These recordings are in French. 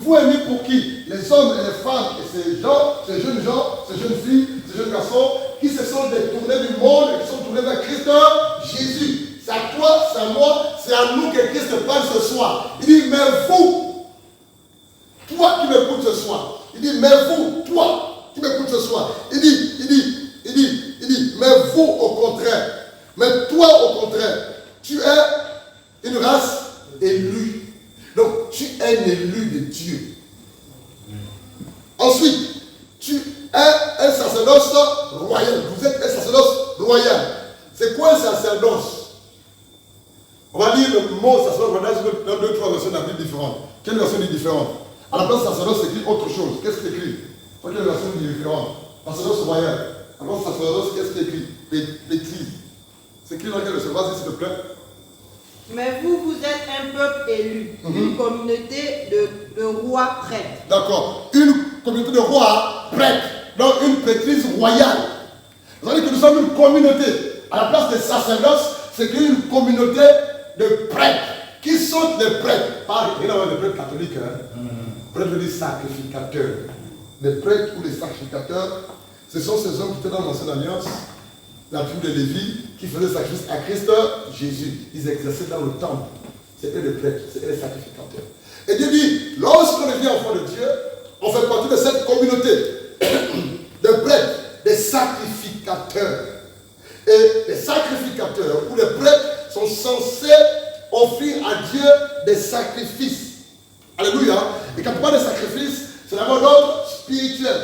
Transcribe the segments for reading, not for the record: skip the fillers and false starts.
Vous aimez pour qui? Les hommes et les femmes et ces jeunes gens, ces jeunes filles, ces jeunes garçons qui se sont détournés du monde et qui sont tournés vers Christ Jésus. C'est à toi, c'est à moi, c'est à nous que Christ parle ce soir. Il dit, mais vous, toi qui m'écoutes ce soir, il dit, mais vous, toi qui m'écoutes ce soir, il dit, mais vous au contraire, mais toi au contraire, tu es une race élue. Donc, tu es un élu de Dieu. Ensuite, tu es un sacerdoce royal. Vous êtes un sacerdoce royal. C'est quoi un sacerdoce? On va lire le mot sacerdoce royal dans deux, trois versions de la Bible différentes. Quelle version dit différente? À la place de sacerdoce, c'est écrit autre chose. Qu'est-ce qui est écrit? Quelle version dit différente? Sacerdoce royal. Alors, sacerdoce, qu'est-ce qui est écrit? Pétrise. C'est écrit dans quelle version? Vas-y, s'il te plaît. Mais vous êtes un peuple élu, une communauté de rois prêtres. D'accord. Une communauté de rois prêtres. Donc une prêtrise royale. Vous savez que nous sommes une communauté. À la place des sacerdoces, c'est une communauté de prêtres. Qui sont les prêtres? Pas rien à voir des prêtres catholiques. Prêtres veut dire sacrificateurs. Les prêtres ou les sacrificateurs, ce sont ces hommes qui étaient dans l'ancienne alliance, la tribu de Lévi, qui faisaient sacrifice à Christ Jésus. Ils exerçaient dans le temple. C'était les prêtres, c'était les sacrificateurs. Et Dieu dit, lorsqu'on devient enfant de Dieu, on fait partie de cette communauté de prêtres, des sacrificateurs. Et les sacrificateurs ou les prêtres sont censés offrir à Dieu des sacrifices. Alléluia. Et quand on parle de sacrifices, c'est d'abord l'ordre spirituel.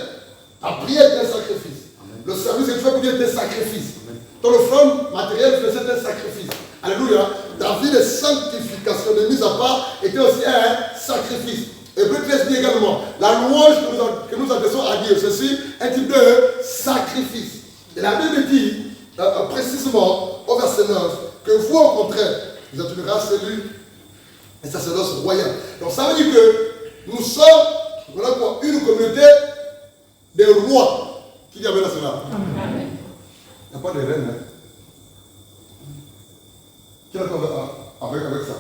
La prière est un sacrifice. Le service que tu fais pour Dieu est un sacrifice. Ton offrande matérielle, c'est un sacrifice. Alléluia. La vie de sanctification, de mise à part, était aussi un sacrifice. Hébreu 13 dit également, la louange que nous adressons à Dieu, ceci est un type de sacrifice. Et la Bible dit, précisément, au verset 9, que vous, au contraire, vous êtes une race élue, et sacerdoce royal. Donc ça veut dire que nous sommes, voilà quoi, une communauté de rois. Qui dit Amen à cela? Il n'y a pas de reine. Hein? Qui est d'accord avec ça?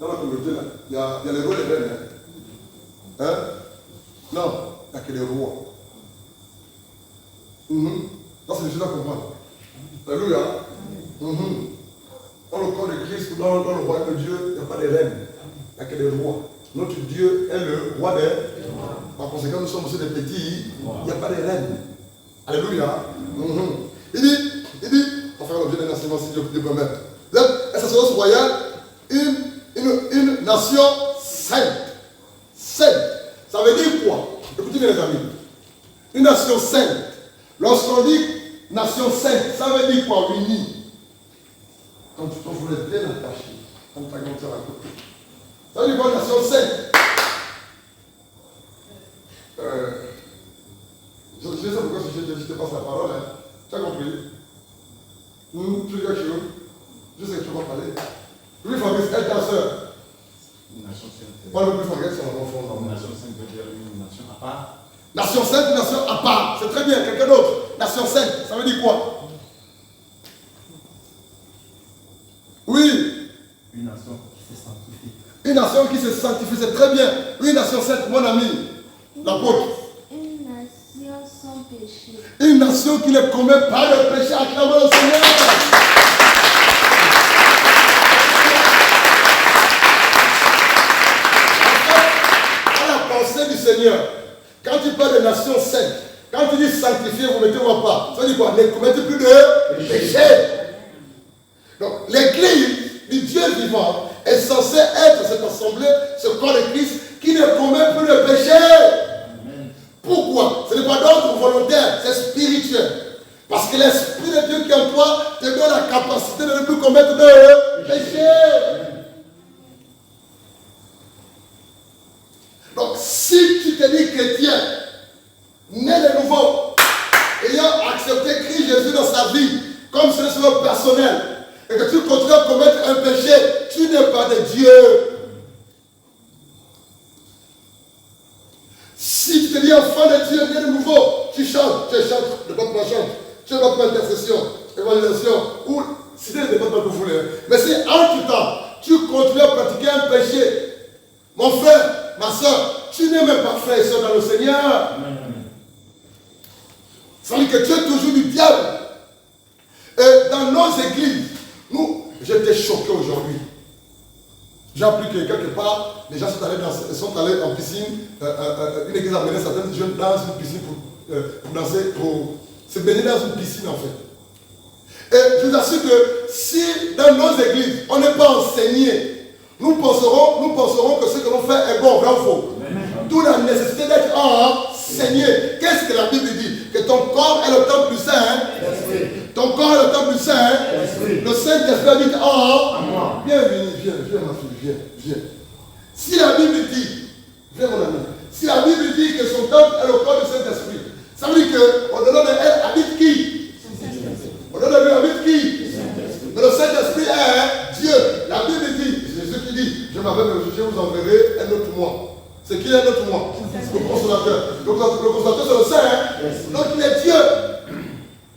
Dans la communauté, là, il y a les rois et les reines. Hein? Non, il n'y a que les rois. Ça, c'est des choses à comprendre. Alléluia. Dans le corps de Christ, dans le royaume de Dieu, il n'y a pas de reines. Il n'y a que des rois. Notre Dieu est le roi des rois. Par conséquent, nous sommes aussi des petits. Il n'y a pas de reines. Alléluia. Il dit, on va faire l'objet d'un enseignement si Dieu peut permettre. Vous êtes un sacerdoce royal, une nation sainte. Sainte. Ça veut dire quoi? Écoutez bien les amis. Une nation sainte. Lorsqu'on dit nation sainte, ça veut dire quoi? Unie. Quand tu trouves les bien attachés, comme ta grande sœur à côté. Ça veut dire quoi? Nation sainte. Je sais pourquoi je te passe la parole. Hein. Tu as compris? Tu regardes chez eux. Je sais que tu vas parler. Oui, Fabrice, elle ta soeur. Une nation sainte. Pas le plus Fabrice, c'est un enfant. Une nation sainte veut dire une nation à part. Nation sainte, une nation à part. C'est très bien, quelqu'un d'autre. Nation sainte, ça veut dire quoi? Oui. Une nation qui se sanctifie. Une nation qui se sanctifie, c'est très bien. Oui, une nation sainte, mon ami, l'apôtre. Une nation sans péché. Une nation qui ne commet pas de péché, acclamons le Seigneur. À la pensée du Seigneur, quand tu parles de nation sainte, quand tu dis sanctifié, vous ne mettez-moi pas. Ça veut dire quoi? Ne commettez plus de péché. Donc, l'église du Dieu vivant est censée être cette assemblée, ce corps de Christ, qui ne commet plus de péché. Pourquoi? Ce n'est pas d'ordre volontaire, c'est spirituel. Parce que l'Esprit de Dieu qui est en toi te donne la capacité de ne plus commettre de péché. Donc, si tu te dis chrétien, né de nouveau, ayant accepté Christ Jésus dans sa vie, comme c'est le personnel, et que tu continues à commettre un péché, tu n'es pas de Dieu. Si tu te dis enfant de Dieu, né de nouveau, tu chantes, le peuple chante, tu es notre intercession, évangélisation, ou si tu es des peuples que vous voulez. Mais si entre temps, tu continues à pratiquer un péché, mon frère, ma soeur, nos églises, j'étais choqué aujourd'hui. J'ai appris que quelque part, les gens sont allés en piscine, une église a amené certains jeunes dans une piscine pour danser, pour se baigner dans une piscine en fait. Et je vous assure que si dans nos églises, on n'est pas enseigné, nous penserons que ce que l'on fait est bon, vrai ou faux. D'où la nécessité d'être enseigné. Qu'est-ce que la Bible dit? Que ton corps est le temple du Saint. Ton corps est le temple du Saint. Le Saint-Esprit habite en moi. Viens, ma fille, viens. Si la Bible dit, viens mon ami, si la Bible dit que son temple est le corps du Saint-Esprit, ça veut dire qu'au-delà de elle habite qui? Au-delà de lui habite qui? Mais le Saint-Esprit est Dieu. La Bible dit, c'est Jésus qui dit, je vous enverrai un autre moi. C'est qui est un autre moi? Le consolateur. Le consolateur, c'est le Saint. Donc il est Dieu.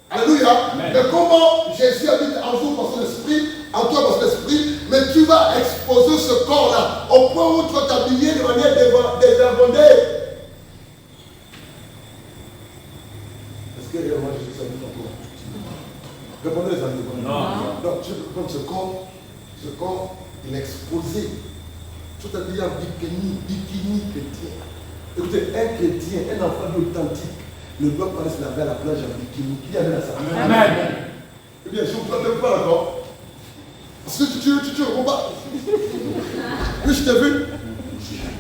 Alléluia. Mais comment Jésus habite en vous par son esprit, en toi par son esprit, mais tu vas exposer ce corps-là au point où tu vas t'habiller de manière désabondée. Est-ce que réellement Jésus s'habille en toi? Répondez les amis. Non. Donc tu peux prendre ce corps, il est exposé. Tu t'habilles en bikini chrétien. Écoutez, un chrétien, un enfant authentique, ne doit pas se laver à la plage en bikini. Qui amène à ça? Amen. Eh bien, je ne vous pas d'accord. Parce que tu ne pas. Oui, je t'ai vu.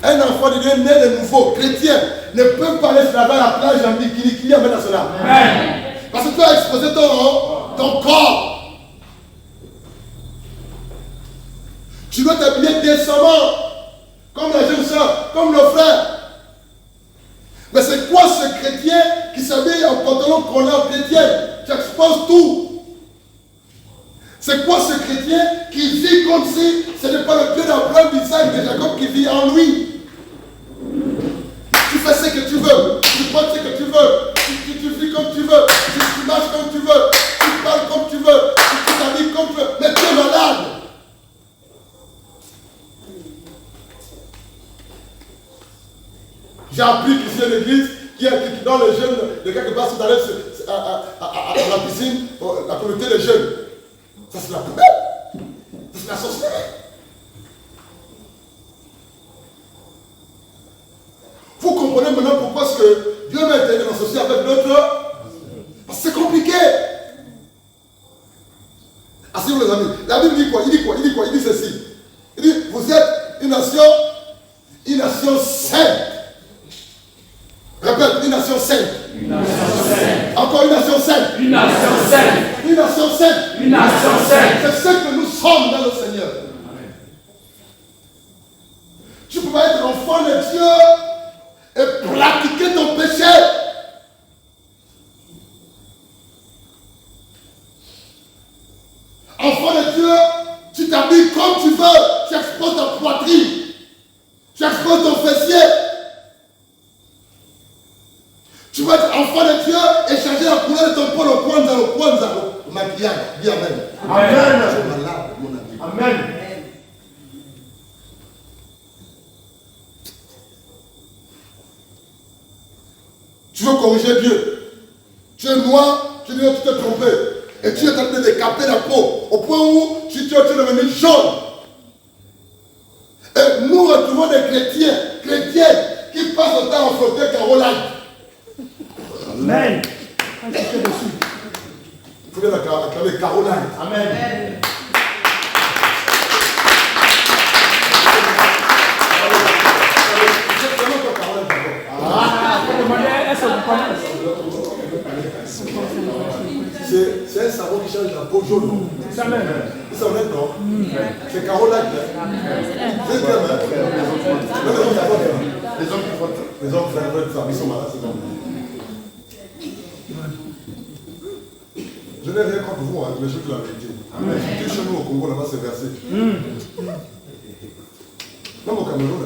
Un enfant de Dieu né de nouveau, chrétien, ne peut pas aller se laver à la plage en bikini. Qui amène à cela? Amen. Parce que tu as exposé ton corps. Tu dois t'habiller décemment, comme la jeune soeur, comme le frère. Mais c'est quoi ce chrétien qui s'habille en pantalon collant chrétien? Tu exposes tout. C'est quoi ce chrétien qui vit comme si ce n'est pas le Dieu d'Abraham, d'Isaac, de Jacob qui vit en lui? Tu fais ce que tu veux, tu portes ce que tu veux, tu vis comme tu veux, tu marches comme tu veux, tu parles comme tu veux, tu t'habilles comme tu veux, mais tu es malade. J'ai appris qu'ici il y a une église qui dans les jeunes de quelque part sont allés à la piscine, la communauté des jeunes. Ça c'est la poubelle. Ça c'est la sorcellerie. Vous comprenez maintenant pourquoi est-ce que Dieu m'a été associé avec d'autres? Parce que c'est compliqué. Asseyez-vous les amis. La Bible dit quoi? Il dit ceci. Il dit, vous êtes une nation sainte. Répète, une nation sainte. Une nation sainte. Encore une nation sainte. Une nation sainte. Une nation sainte. Une nation sainte. C'est ce que nous sommes dans le Seigneur. Amen. Tu peux pas être enfant de Dieu et pratiquer ton péché. Enfant de Dieu, tu t'habilles comme tu veux. Tu exposes ta poitrine. Tu exposes ton fessier. Tu vas être enfant de Dieu et changer la couleur de ton peau, le maquillage. Dis Amen. Amen. Tu es malade, mon ami. Amen. Tu veux corriger Dieu. Tu es noir, tu t'es trompé. Et tu es en train de décaper la peau au point où tu es devenu jaune. Et nous retrouvons des chrétiens qui passent le temps à frotter Caroline. Amen. Il faut bien acclamer Caroline. Amen. C'est un savon qui change la peau jaune. C'est ça même. C'est honnête, non? C'est Caroline. C'est bien, les hommes qui frottent. Les hommes qui frottent ça, ils sont malades, c'est bon. Je n'ai rien contre vous, mais je te la vérité. Si tu es chez nous au Congo, là-bas, c'est versé. Même au Cameroun,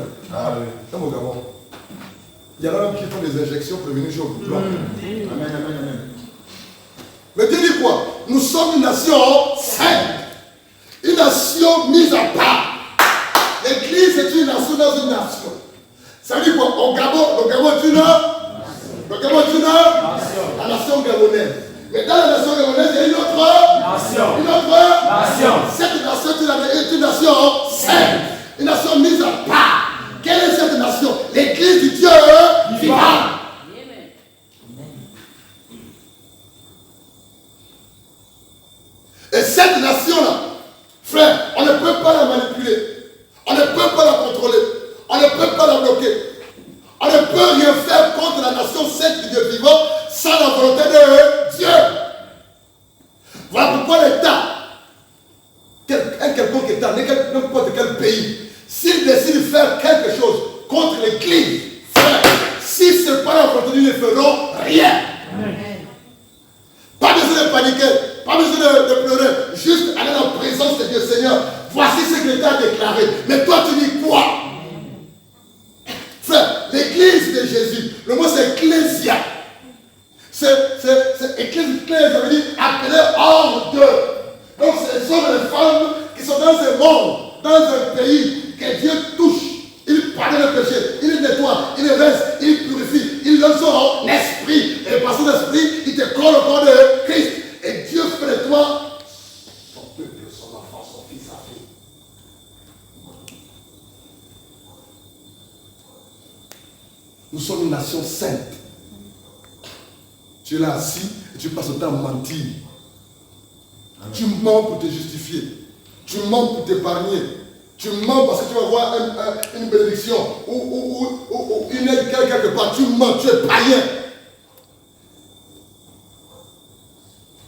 même au Gabon. Il y en a même qui font des injections pour devenir jaune. Amen. Mais Dieu dit quoi? Nous sommes une nation sainte. Une nation mise à part. L'église est une nation dans une nation. Ça veut dire quoi? Au Gabon, le Gabon est une nation. La nation gabonaise. Mais dans la nation gabonaise, il y a une autre Et cette nation-là, frère, on ne peut pas la manipuler. On ne peut pas la contrôler. On ne peut pas la bloquer. On ne peut rien faire contre la nation sainte du Dieu vivant sans la volonté de Dieu. Voilà pourquoi l'État, un quelconque État, n'importe quel pays, s'il décide de faire quelque chose contre l'Église, frère, si ce n'est pas la volonté de Dieu, ils ne feront rien. Amen. Pas besoin de paniquer, pas besoin de pleurer, juste aller dans la présence de Dieu. Seigneur, voici ce que l'État a déclaré. Mais toi, tu dis quoi? Frère, l'église de Jésus, le mot c'est ecclésia. C'est ecclésia, ça veut dire appelé hors d'eux. Donc, ce sont les femmes qui sont dans un monde, dans un pays que Dieu touche. Il pardonne le péché, il nettoie, il reste, il purifie, il donne son esprit. Et par son esprit, il te colle au corps de Christ. Et Dieu fait de toi son peuple, son enfant, son fils, sa fille. Nous sommes une nation sainte. Tu es là assis et tu passes le temps à mentir. Amen. Tu mens pour te justifier. Tu mens pour t'épargner. Tu mens parce que tu vas voir une bénédiction ou une aide quelque part. Tu mens, tu es païen.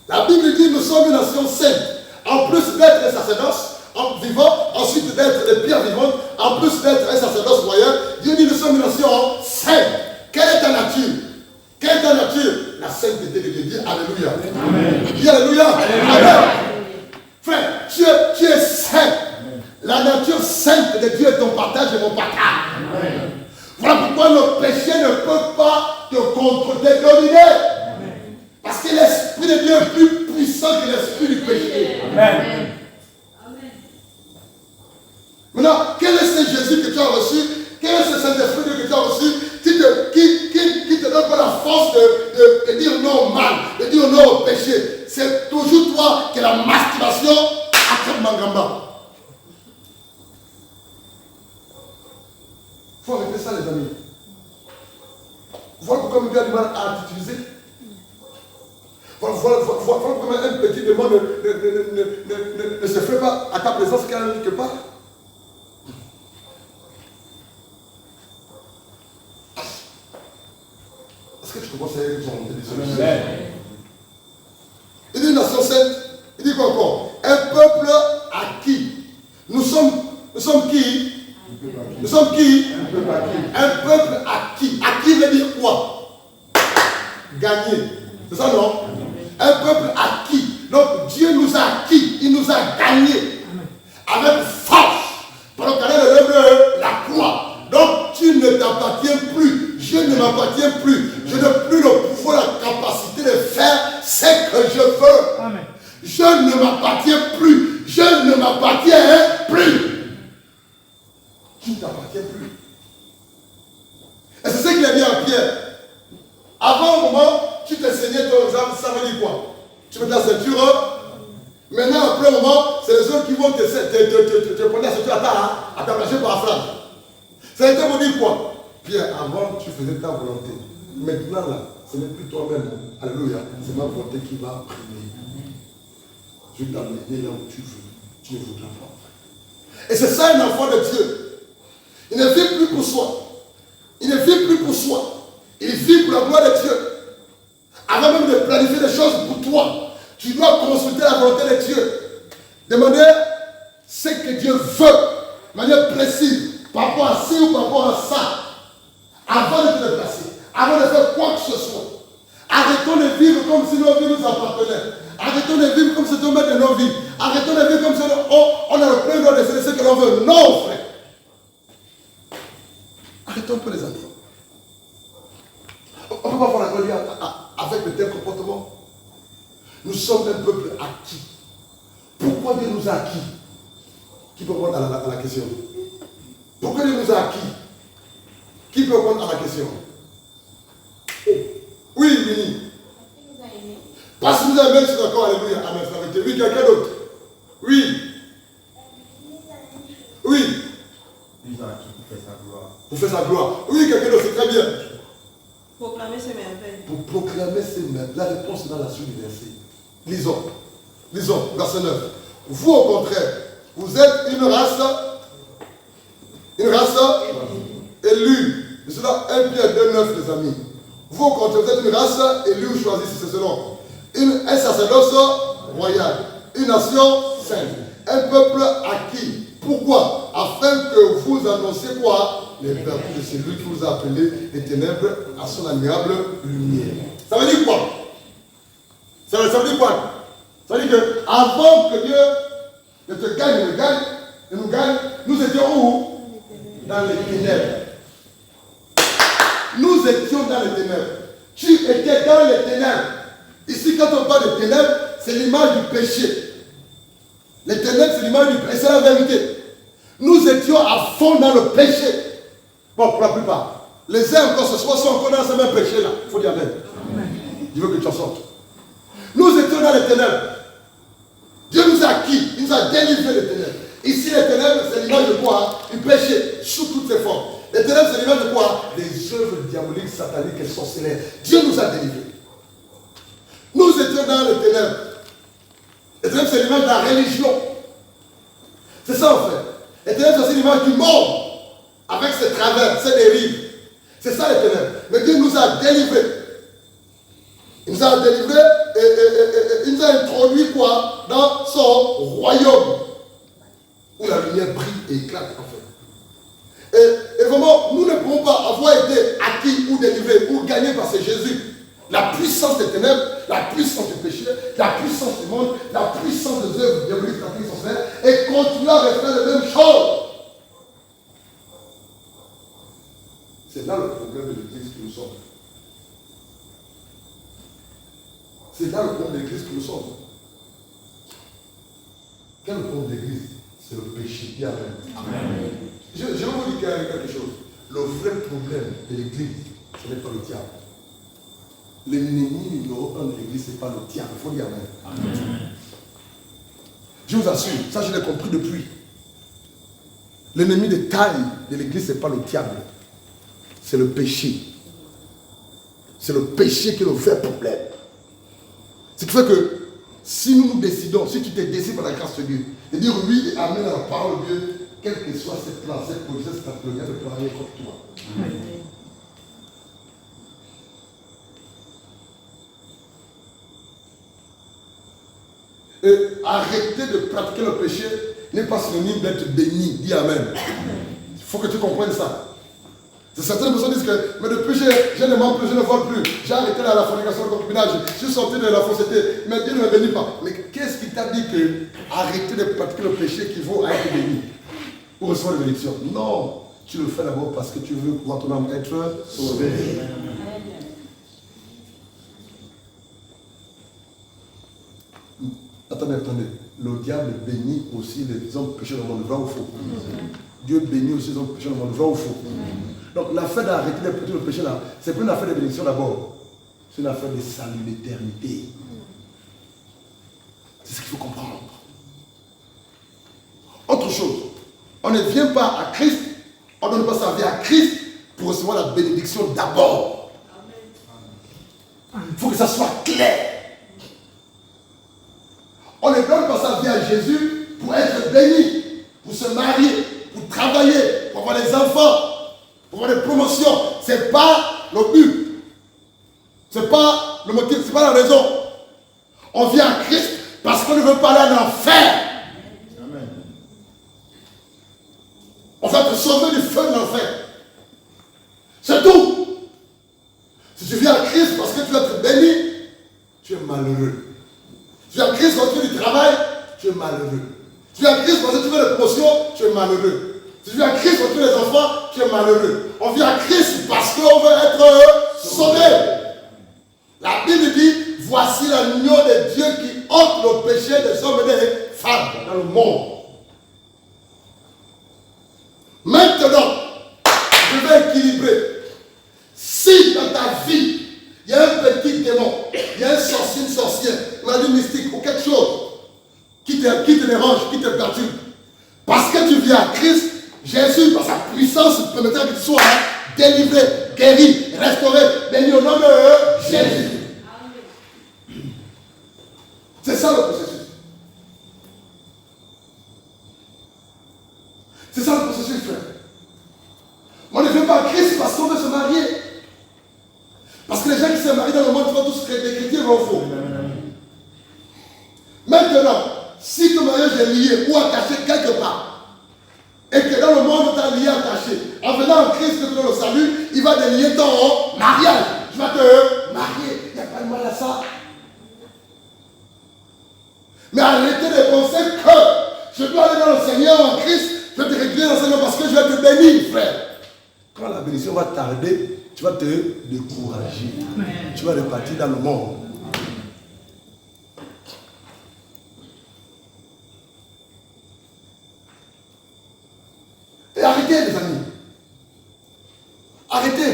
La Bible dit que nous sommes une nation sainte. En plus d'être un sacerdoce vivant, ensuite d'être des pierres vivantes, en plus d'être un sacerdoce royal, Dieu dit que nous sommes une nation sainte. Quelle est ta nature? Quelle est ta nature? La sainteté de Dieu. Dis Alléluia. Amen. Dis Alléluia. Amen. Amen. Frère, tu es saint. La nature sainte de Dieu est ton partage et mon partage. Amen. Voilà pourquoi le péché ne peut pas te contrôler, dominer. Amen. Parce que l'Esprit de Dieu est plus puissant que l'Esprit du péché. Amen. Amen. Maintenant, quel est ce Jésus que tu as reçu? Quel est ce Saint-Esprit que tu as reçu qui te donne pas la force de dire non au mal, de dire non au péché? C'est toujours toi qui es la masturbation à Mangamba. Il faut arrêter ça, les amis. Voilà pourquoi Dieu a du mal à t'utiliser. Voilà pourquoi un petit démon ne se fait pas à ta présence quelque part. Est-ce que tu comprends ça? Il dit une nation sainte. Il dit quoi encore? Un peuple acquis. Nous sommes qui? Nous sommes qui? Un peuple acquis. Acquis veut dire quoi? Gagner. C'est ça, non? Un peuple acquis. Donc Dieu nous a acquis. Il nous a gagnés. Avec force. Pendant qu'elle relève la croix. Donc tu ne t'appartiens plus. Je ne m'appartiens plus. Je n'ai plus le pouvoir, la capacité de faire ce que je veux. Amen. Je ne m'appartiens plus. Je ne m'appartiens plus. Tu ne t'appartiens plus. Et c'est ce qu'il a dit à Pierre. Avant, au moment, tu t'enseignais ton examen, ça veut dire quoi? Tu mets ta ceinture. Maintenant, après un moment, c'est les autres qui vont te prendre la ceinture à t'attacher par la phrase. Ça a été pour dire quoi? Pierre, avant, tu faisais ta volonté. Maintenant, là, ce n'est plus toi-même. Alléluia. C'est ma volonté qui va primer. Je vais t'amener là où tu veux. Tu ne voudras pas. Et c'est ça un enfant de Dieu. Il ne vit plus pour soi. Il ne vit plus pour soi. Il vit pour la gloire de Dieu. Avant même de planifier des choses pour toi, tu dois consulter la volonté de Dieu. Demander ce que Dieu veut, de manière précise, par rapport à ci ou par rapport à ça, avant de te déplacer, avant de faire quoi que ce soit. Arrêtons de vivre comme si nos vies nous appartenaient. Arrêtons de vivre comme si c'était maître de nos vies. Arrêtons de vivre comme si on a le plein droit de faire ce que l'on veut. Non, frère. Arrêtons un peu, les amis. On ne peut pas voir la gloire avec de tels comportements. Nous sommes un peuple acquis. Pourquoi Dieu nous a acquis? Qui peut répondre à la question? Pourquoi Dieu nous a acquis? Qui peut répondre à la question? Oh. Oui, Winnie. Parce que vous avez aimé, je suis d'accord, alléluia. Amen. Oui, quelqu'un d'autre? Oui. Oui. Pour faire sa gloire. Pour faire sa gloire. Oui, quelqu'un d'autre, c'est très bien. Proclamer ses merveilles. Pour proclamer ses merveilles. La réponse est dans la suite du verset. Lisons. Lisons, verset 9. Vous, au contraire, vous êtes une race élue. C'est cela 1 Pierre 2, 9, les amis. Vous, au contraire, vous êtes une race élue ou choisie, c'est selon. Un sacerdoce royal, une nation sainte, un peuple acquis. Pourquoi? Afin que vous annonciez quoi? Les vertus de celui qui vous a appelé les ténèbres à son admirable lumière. Ça veut dire quoi? Ça veut dire quoi? Ça veut dire qu'avant que Dieu ne te gagne, nous gagne, nous étions où? Dans les ténèbres. Nous étions dans les ténèbres. Tu étais dans les ténèbres. Ici, quand on parle de ténèbres, c'est l'image du péché. Les ténèbres, c'est l'image du péché. C'est la vérité. Nous étions à fond dans le péché. Bon, pour la plupart. Les uns encore ce soir sont encore dans ce même péché-là. Il faut dire Amen. Je veux que tu en sortes. Nous étions dans les ténèbres. Dieu nous a acquis. Il nous a délivrés des ténèbres. Ici, les ténèbres, c'est l'image de quoi? Du péché, sous toutes ses formes. Les ténèbres, c'est l'image de quoi? Des œuvres diaboliques, sataniques et sorcières. Dieu nous a délivrés. Nous étions dans les ténèbres. Les ténèbres, c'est l'image de la religion. C'est ça, en fait. Les ténèbres, c'est aussi l'image du monde. Avec ses travers, ses dérives. C'est ça, les ténèbres. Mais Dieu nous a délivrés. Il nous a délivrés et il nous a introduit quoi? Dans son royaume. Où la lumière brille et éclate, en fait. Et vraiment, nous ne pouvons pas avoir été acquis ou délivrés ou gagnés par ce Jésus. La puissance des ténèbres, la puissance du péché, la puissance du monde, la puissance des œuvres diaboliques, sataniques, sorcières, et continuer à faire les mêmes choses. C'est là le problème de l'église que nous sommes. C'est là le problème de l'église que nous sommes. Quel est le problème de l'église? C'est le péché. Dis Amen. Amen. Je vais vous dire quelque chose. Le vrai problème de l'église, ce n'est pas le diable. L'ennemi numéro 1 de l'église, ce n'est pas le diable. Il faut dire Amen. Amen. Je vous assure, ça je l'ai compris depuis. L'ennemi de taille de l'église, ce n'est pas le diable. C'est le péché. C'est le péché qui est le vrai problème. Ce qui fait que si nous décidons, si tu te décides par la grâce de Dieu, de dire oui et amen à la parole de Dieu, quelle que soit cette place, cette position, cette apologie, ne peut rien contre toi. Amen. Et arrêter de pratiquer le péché n'est pas synonyme d'être béni. Dis Amen. Il faut que tu comprennes ça. Certaines personnes disent que, mais le péché, je ne mens plus, je ne vole plus. J'ai arrêté la fornication, le concubinage. Je suis sorti de la fausseté, mais Dieu ne me bénit pas. Mais qu'est-ce qui t'a dit que arrêter de pratiquer le péché qui vaut à être béni pour recevoir la bénédiction? Non, tu le fais d'abord parce que tu veux pouvoir ton âme être sauvé. Attendez. Le diable bénit aussi les hommes pécheurs dans le monde, vrai ou faux? Dieu bénit aussi les hommes pécheurs dans le monde, vrai ou faux? Donc l'affaire d'arrêter de pratiquer le péché là, c'est pas une affaire de bénédiction d'abord. C'est une affaire de salut d'éternité. C'est ce qu'il faut comprendre. Autre chose, on ne vient pas à Christ, on ne donne pas sa vie à Christ pour recevoir la bénédiction d'abord. Il faut que ça soit clair. On ne donne pas sa vie à Jésus pour être béni, pour se marier, pour travailler, pour avoir des enfants, pour avoir des promotions. Ce n'est pas le but. Ce n'est pas le motif, ce n'est pas la raison. On vient à Christ parce qu'on ne veut pas aller en enfer. Amen. On va te sauver du feu de l'enfer. C'est tout. Si tu viens à Christ parce que tu veux être béni, tu es malheureux. Si tu viens à Christ parce que tu fais du travail, tu es malheureux. Si tu viens à Christ parce que tu fais des promotions, tu es malheureux. Si tu viens à Christ parce que tu as des enfants, tu es malheureux. On vient à Christ parce qu'on veut être sauvé. La Bible dit, voici l'agneau de Dieu qui ôte le péché des hommes et des femmes dans le monde. Maintenant, je vais équilibrer. Si dans ta vie, il y a un petit démon, il y a un sorcier, une sorcière, une maladie mystique ou quelque chose qui te dérange, qui te perturbe, parce que tu viens à Christ, Jésus, par sa puissance, permettra que tu sois délivré, guéri, restauré, béni au nom de Jésus. C'est ça le processus. maintenant, si ton mariage est lié ou attaché quelque part, et que dans le monde tu as lié attaché, en venant en Christ dans le salut, il va délier ton mariage. Tu vas te marier. Il n'y a pas de mal à ça. Mais arrêtez de penser que je dois aller dans le Seigneur en Christ, je vais te récupérer dans le Seigneur parce que je vais te bénir, frère. Quand la bénédiction va tarder, tu vas te décourager. Tu vas repartir dans le monde. Et arrêtez, les amis. Arrêtez.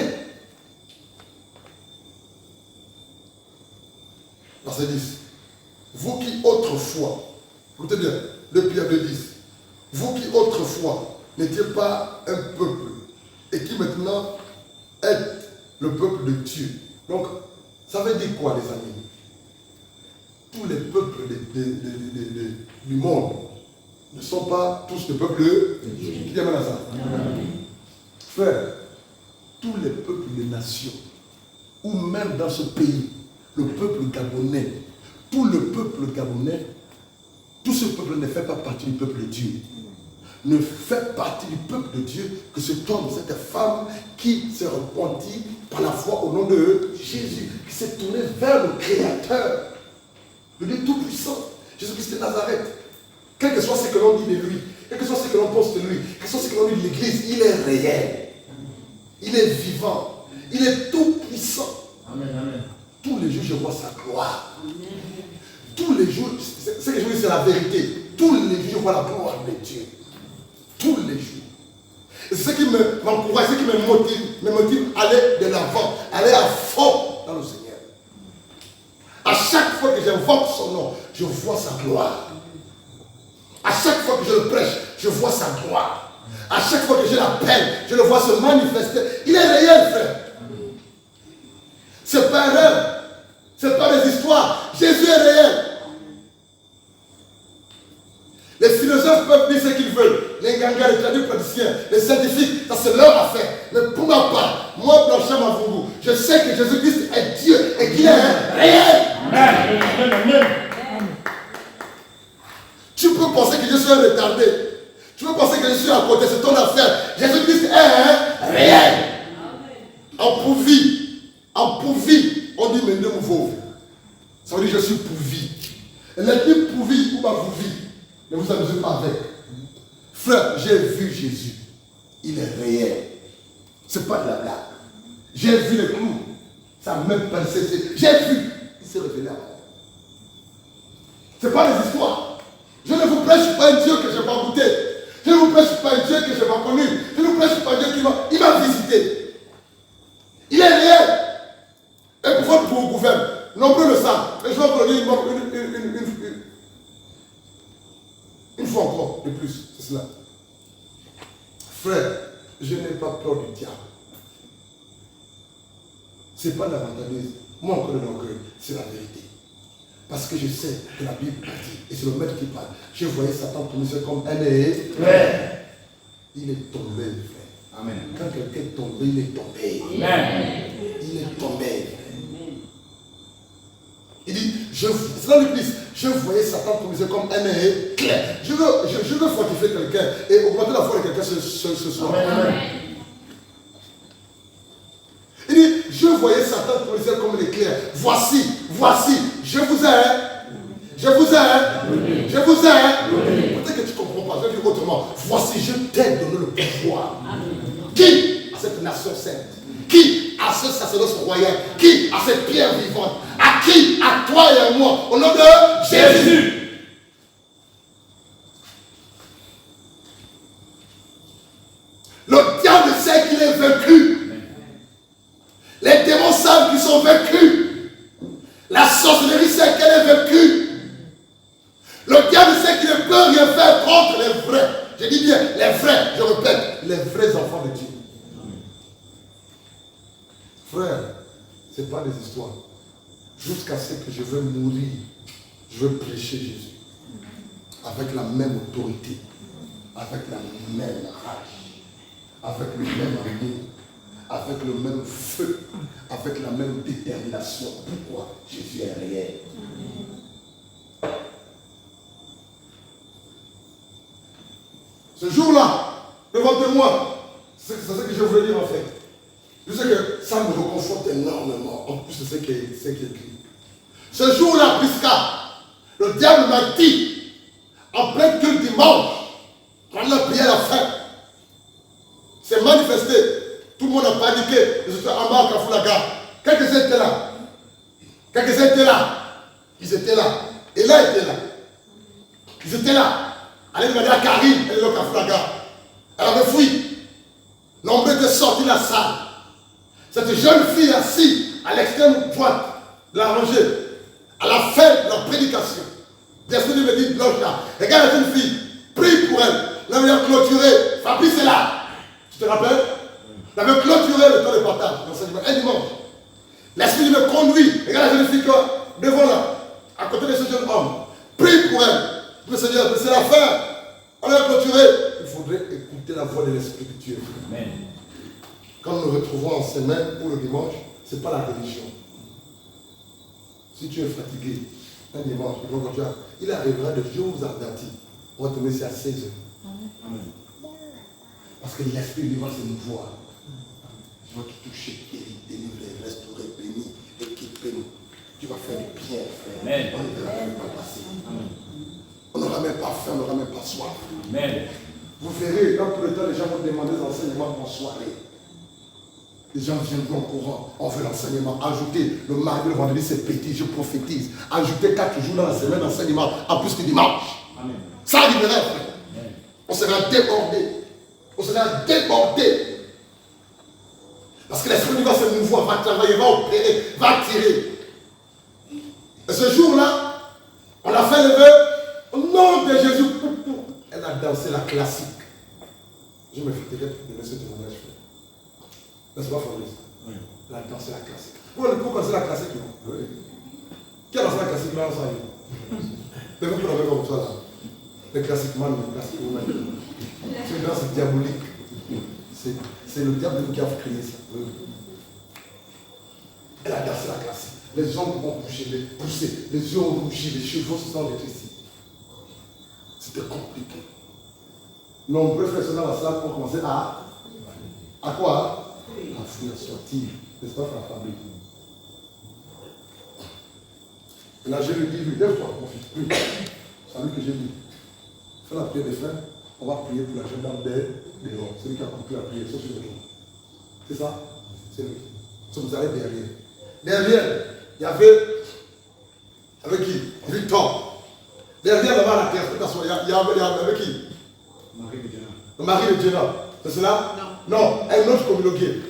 Verset 10. Vous qui autrefois, écoutez bien, le Pierre 10. Vous qui autrefois n'étiez pas un peuple et qui maintenant êtes le peuple de Dieu. Donc, ça veut dire quoi, les amis? Tous les peuples du monde ne sont pas tous des peuples de Dieu. Qui dit à ça? Frère, tous les peuples des nations, ou même dans ce pays, le peuple gabonais, tout le peuple gabonais, tout ce peuple ne fait pas partie du peuple de Dieu. Ne fait partie du peuple de Dieu que cet homme, cette femme qui s'est repenti par la foi au nom de Jésus, qui s'est tourné vers le Créateur, le Dieu Tout-Puissant, Jésus-Christ de Nazareth. Quel que soit ce que l'on dit de lui, quel que soit ce que l'on pense de lui, quel que soit ce que l'on dit de l'Église, il est réel. Il est vivant. Il est tout-puissant. Amen, amen. Tous les jours, je vois sa gloire. Tous les jours, ce que je dis, c'est la vérité. Tous les jours, je vois la gloire de Dieu. Tous les jours. Et c'est ce qui m'encourage, ce qui me motive à aller de l'avant, aller à fond dans le Seigneur. À chaque fois que j'invoque son nom, je vois sa gloire. À chaque fois que je le prêche, je vois sa gloire. À chaque fois que je l'appelle, je le vois se manifester. Il est réel, frère. C'est pas un rêve. C'est pas des histoires. Jésus est réel. Les philosophes peuvent dire ce qu'ils veulent. Les gangas, les tradipraticiens, les scientifiques, ça c'est leur affaire. Mais pour ma part, moi, Blanchard Mavungu, je sais que Jésus-Christ est Dieu et qu'il est réel. Amen, amen, amen. Tu peux penser que je suis un retardé. Tu peux penser que je suis à côté, c'est ton affaire. Jésus-Christ est réel. En pourvu, on dit mais ne me vaut. Ça veut dire je suis pourvu. Et l'ennemi pourvu ou pas pourvu, ne vous amusez pas avec. Frère, j'ai vu Jésus. Il est réel. Ce n'est pas de la blague. J'ai vu les clous. Ça n'a même pas cessé. J'ai vu. Il s'est révélé à moi. Ce n'est pas des histoires. Je ne vous prêche pas un Dieu que je n'ai pas goûté. Je ne vous prêche pas un Dieu que je n'ai pas connu. Je ne vous prêche pas un Dieu qui m'a visité. Il est réel. Et pour vous gouverne. Nombreux le savent. Mais je vais encore dire une fois encore de plus. C'est cela. Frère, je n'ai pas peur du diable. Ce n'est pas la vantaneuse. Moi encore de l'orgueil, c'est la vérité. Parce que je sais que la Bible a dit, et c'est le maître qui parle, je voyais Satan tomber comme un frère. Il est tombé, frère. Amen. Quand quelqu'un est tombé, il est tombé. Amen. Il est tombé. Il dit, c'est dans l'église, je voyais Satan tomber comme un éclair. Je veux fortifier quelqu'un et augmenter la foi de quelqu'un ce soir. Amen. Il dit, je voyais Satan tomber comme un éclair. Voici, je vous aime. Peut-être que tu ne comprends pas, je vais dire autrement. Voici, je t'ai donné le pouvoir. Qui a cette nation sainte? Qui a ce sacerdoce royal? Qui a cette pierre vivante? À qui? À toi et à moi. Au nom de Jésus. Le diable sait qu'il est vaincu. Les démons savent qu'ils sont vaincus. La sorcellerie sait qu'elle est vaincue. Le diable sait qu'il ne peut rien faire contre les vrais. Je dis bien, les vrais, je répète, les vrais enfants de Dieu. Frère, ce n'est pas des histoires. Jusqu'à ce que je veux mourir, je veux prêcher Jésus. Avec la même autorité, avec la même rage, avec le même amour, avec le même feu, avec la même détermination. Pourquoi? Jésus est réel. Ce jour-là, devant moi, c'est ce que je voulais dire en fait. Je sais que ça me reconforte énormément, en plus de ce qui est écrit. Ce jour-là, Prisca, le diable m'a dit, en plein culte dimanche, quand on a prié à la fin, c'est manifesté. Tout le monde a paniqué. Je suis en bas à Kafoulaga. Quelques-uns étaient là. Quelques-uns étaient là. Ils étaient là. Et là, était là. Ils étaient là. Allez demander à Karine, elle est là au Kafoulaga. Elle avait fui. Nombreux étaient sortis de la salle. Cette jeune fille assise à l'extrême droite de la rangée, à la fin de la prédication, l'Esprit me dit, bloque là. Regarde la jeune fille, prie pour elle. Là, il a clôturé. Fabrice est là. Tu te rappelles? Il avait clôturé le temps de partage, l'enseignement, un dimanche. L'Esprit me conduit. Regarde la jeune fille devant là, à côté de ce jeune homme. Prie pour elle. Le Seigneur, c'est la fin. On a clôturé. Il faudrait écouter la voix de l'Esprit de Dieu. Amen. Quand nous nous retrouvons en semaine pour le dimanche, ce n'est pas la religion. Si tu es fatigué, un dimanche, il arrivera de jours ardenti. On va tomber ici à 16 h. Amen. Parce que l'Esprit vivant, c'est une voix. Je vais te toucher, délivrer, restaurer, bénir, équiper nous. Tu vas faire du bien, frère. Amen. On ne verra même pas passer. Amen. On n'aura même pas faim, on n'aura même pas soif. Amen. Vous verrez, dans tout le temps, les gens vont demander des enseignements en soirée. Les gens viendront au courant, on veut l'enseignement. Ajouter le mardi, le vendredi, c'est petit, je prophétise. Ajouter 4 jours dans la semaine d'enseignement, en plus que dimanche. Amen. Ça arriverait, frère. Amen. On sera débordé. On sera débordé. Parce que l'Esprit va se mouvoir, va travailler, va opérer, va tirer. Et ce jour-là, on a fait le vœu au nom de Jésus. Elle a dansé la classique. Je me fais de ce témoignage. N'est-ce pas, Fabrice? Oui. Elle a dansé la classique. Pourquoi danser la classique? Oui. Qui a dansé la classique là ensemble? Même pour la comme ça là. Les classiques man, les classiques women. C'est une danse diabolique. C'est le diable qui a créé ça. Oui. Elle a dansé la classique. Les ongles vont bouger, pousser, les yeux ont rougi, les cheveux se sont rétrécis. C'était compliqué. Nombreux frères dans la salle ont commencé à quoi? À fuir, à sortir. N'est-ce pas, frère Fabrice? Et là, je lui dis, lève-toi, mon fils, prie. C'est lui que j'ai dit. Fais la prière des frères, on va prier pour la jeune dame dehors. C'est lui qui a compris la prière, sauf sur le jour. C'est ça? C'est lui. So, vous allez derrière. Derrière, il y avait. Avec qui? Victor. Derrière, là-bas, la terre, il y avait avec qui? Marie de Diana. Le mari de Diana. C'est cela? Non. Non, un autre communiqué.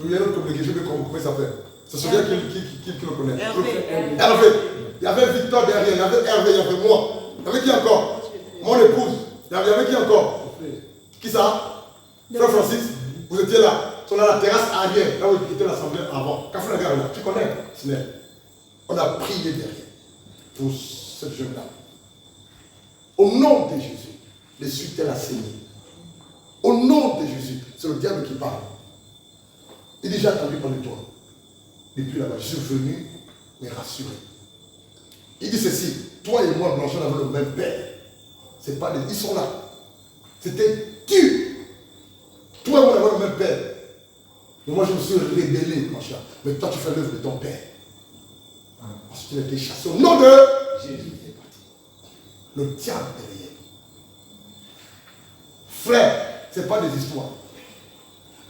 Il y a un autre communiqué, je ne sais pas comment il s'appelle. C'est celui qui le connaît. Hervé. Il y avait Victor derrière, il y avait Hervé, il y avait moi. Il y avait qui encore? Mon épouse. Il y avait qui encore? Qui ça? Frère Francis. Vous étiez là. Sur la terrasse arrière, là où était l'assemblée avant. Café Lagarde, là. Tu connais? On a prié derrière pour cette jeune dame. Au nom de Jésus, les suites a saigné. Au nom de Jésus, c'est le diable qui parle. Il dit, j'ai attendu parler de toi. Depuis là-bas, je suis venu les rassurer. Il dit ceci, toi et moi, Blanchard, avons le même père. C'est pas ils sont là. C'était tu. Toi et moi, avons le même père. Mais moi, je me suis rébellé, Blanchard. Mais toi, tu fais l'œuvre de ton père. Parce que tu as été chassé au nom de Jésus. Le diable est derrière. Frère, ce n'est pas des histoires.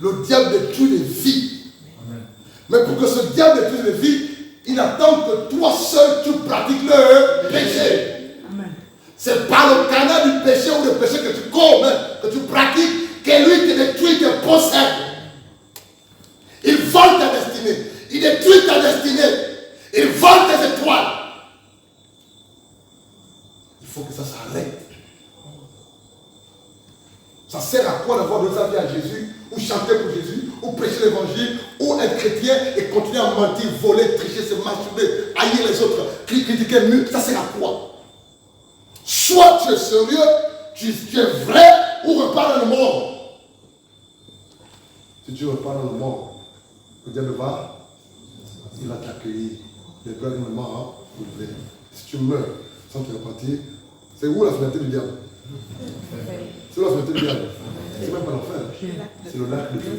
Le diable détruit les vies. Amen. Mais pour que ce diable détruise les vies, il attend que toi seul tu pratiques le péché. C'est par le canal du péché ou le péché que tu commets, que tu pratiques, que lui te détruit, te possède. Il vole ta destinée. Il détruit ta destinée. Il vole tes étoiles. Il faut que ça s'arrête. Ça sert à quoi d'avoir deux avis à Jésus, ou chanter pour Jésus, ou prêcher l'évangile, ou être chrétien et continuer à mentir, voler, tricher, se masturber, haïr les autres, critiquer mieux. Ça sert à quoi? Soit tu es sérieux, tu es vrai, ou repars dans le monde. Si tu repars dans le monde, le diable il va t'accueillir. Les bras du moment, si tu meurs sans te repentir, c'est où la finalité du diable? C'est là que je te dis. C'est même pas l'enfer. C'est le lac de feu.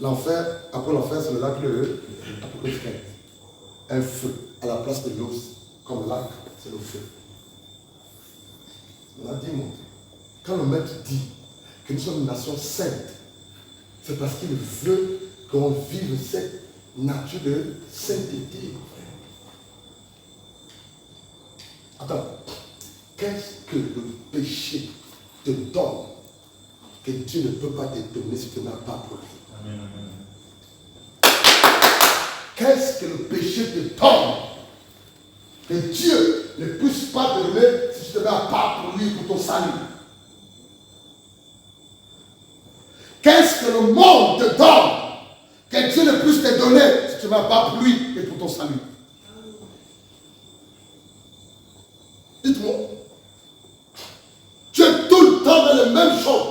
L'enfer, après l'enfer, c'est le lac de Apocalypse 15. Un feu à la place de l'eau, comme lac, c'est le feu. On a dit, moi, quand le maître dit que nous sommes une nation sainte, c'est parce qu'il veut qu'on vive cette nature de sainteté. Attends, qu'est-ce que le péché te donne que Dieu ne peut pas te donner si tu n'as pas pour lui? Amen, amen. Qu'est-ce que le péché te donne que Dieu ne puisse pas te donner si tu ne te mets à part pour lui, pour ton salut? Qu'est-ce que le monde te donne que Dieu ne puisse te donner si tu ne te mets à part pour lui et pour ton salut? Dites-moi. Tu es tout le temps dans les mêmes choses.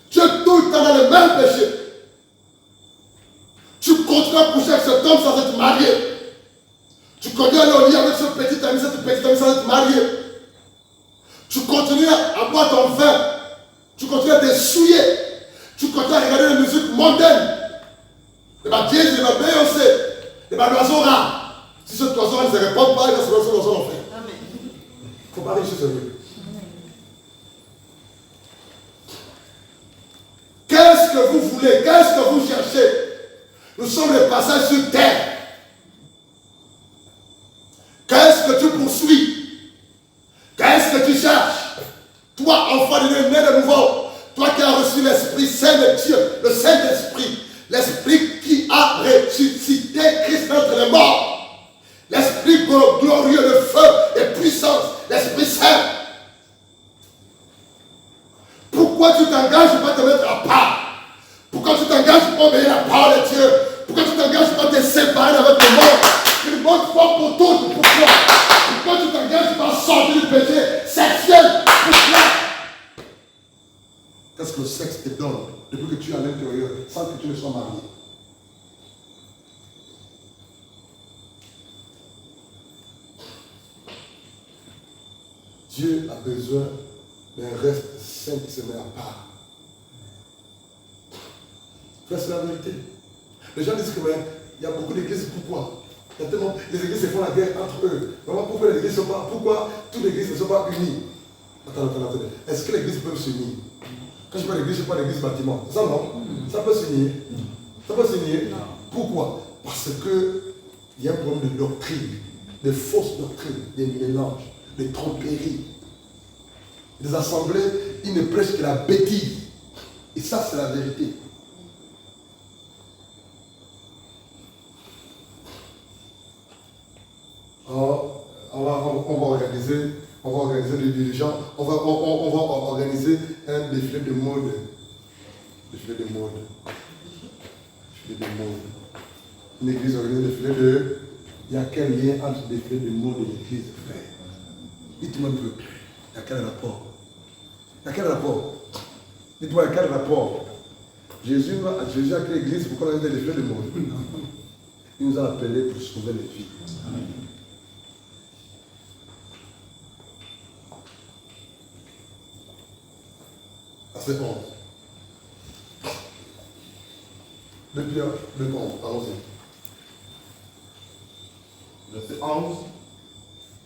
Tu es tout le temps dans les mêmes péchés. Tu continues à coucher avec cet homme sans être marié. Tu continues à aller au lit avec ce petit ami, cette petite amie sans être marié. Tu continues à boire ton vin. Tu continues à te souiller. Tu continues à regarder les musiques mondaines. Les Jay-Z, les Beyoncé, les oiseaux rares. Si ce oiseau ne se répond pas, il va se lancer dans l'enfer. Il ne faut pas réussir sérieux. Qu'est-ce que vous voulez? Qu'est-ce que vous cherchez? Nous sommes les passages sur terre. Qu'est-ce que tu poursuis? Qu'est-ce que tu cherches? Toi, enfant de Dieu, né de nouveau, toi qui as reçu l'Esprit Saint de Dieu, le Saint-Esprit, l'Esprit qui a ressuscité Christ d'entre les morts, l'Esprit glorieux de feu et puissance, l'Esprit Saint. Pourquoi tu t'engages pas à te mettre à part? Pourquoi tu t'engages pas à obéir la parole de Dieu? Pourquoi tu t'engages pas à te séparer avec le monde? Le monde fort pour tout. Pourquoi? Pourquoi tu t'engages pas à sortir du péché sexuel? Pourquoi? Qu'est-ce que le sexe te donne depuis que tu es à l'intérieur sans que tu ne sois marié? Dieu a besoin d'un reste saint qui se met à part. C'est la vérité. Les gens disent que il y a beaucoup d'églises, pourquoi? Il y a tellement, les églises se font la guerre entre eux. Pourquoi les églises ne sont pas, pourquoi toutes les églises ne sont pas unies? Attends. Est-ce que les églises peuvent s'unir? Quand je parle d'église, je parle d'église bâtiment. Ça non? Ça peut s'unir. Ça peut s'unir. Pourquoi? Parce qu'il y a un problème de doctrine, de fausses doctrines, des mélanges, des tromperies. Les assemblées, ils ne prêchent que la bêtise. Et ça, c'est la vérité. Alors, on va organiser des dirigeants, on va organiser un défilé de mode. Défilé de mode. Une église organise un défilé de... Il y a quel lien entre le défilé de mode et l'église, frère? Dites-moi un peu. Il y a quel rapport? Dites-moi, il y a quel rapport? Jésus a créé l'église pour qu'on ait des défilés de mode. Il nous a appelés pour sauver les vies. Verset 11. Depuis 11, allons-y. Verset 11.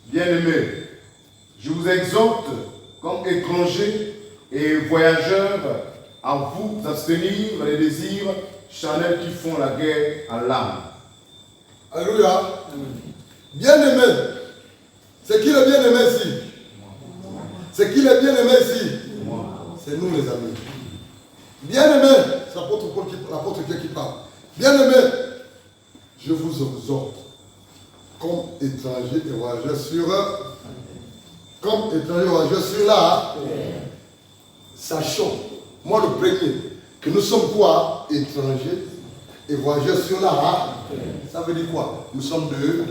Bien-aimés, je vous exhorte, comme étrangers et voyageurs, à vous abstenir dans les désirs charnels qui font la guerre à l'âme. Alléluia. Bien-aimé. C'est qui le bien-aimé ici? C'est qui le bien-aimé ici? C'est nous les amis. Bien-aimé, c'est l'apôtre Pierre qui parle. Bien-aimé, je vous exhorte, comme étrangers et voyageurs sur la sachons, moi le premier, que nous sommes quoi? Étrangers et voyageurs sur la. Ça veut dire quoi? Nous sommes deux.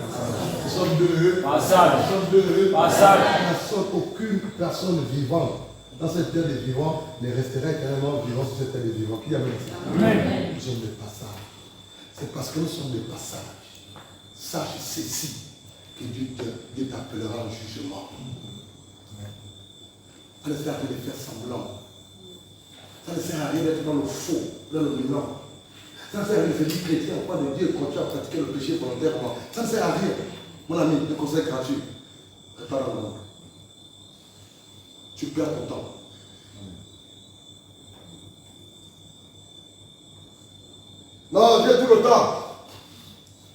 Passage. Aucune personne vivante dans cette terre des vivants ne resterait éternellement vivant sur cette terre des vivants. Qui a dit ça? Amen. Nous sommes des passages. C'est parce que nous sommes des passages. Sache ceci, que Dieu t'appellera en jugement. Ça ne sert à rien de faire semblant. Ça ne sert à rien d'être dans le faux, dans le mélange. Ça ne sert à rien de faire du chrétien en croix de Dieu et continuer à pratiquer le péché volontairement. Ça ne sert à rien. Mon ami, le conseil gratuit. Répare dans le monde. Tu perds ton temps. Non, Dieu tout le temps.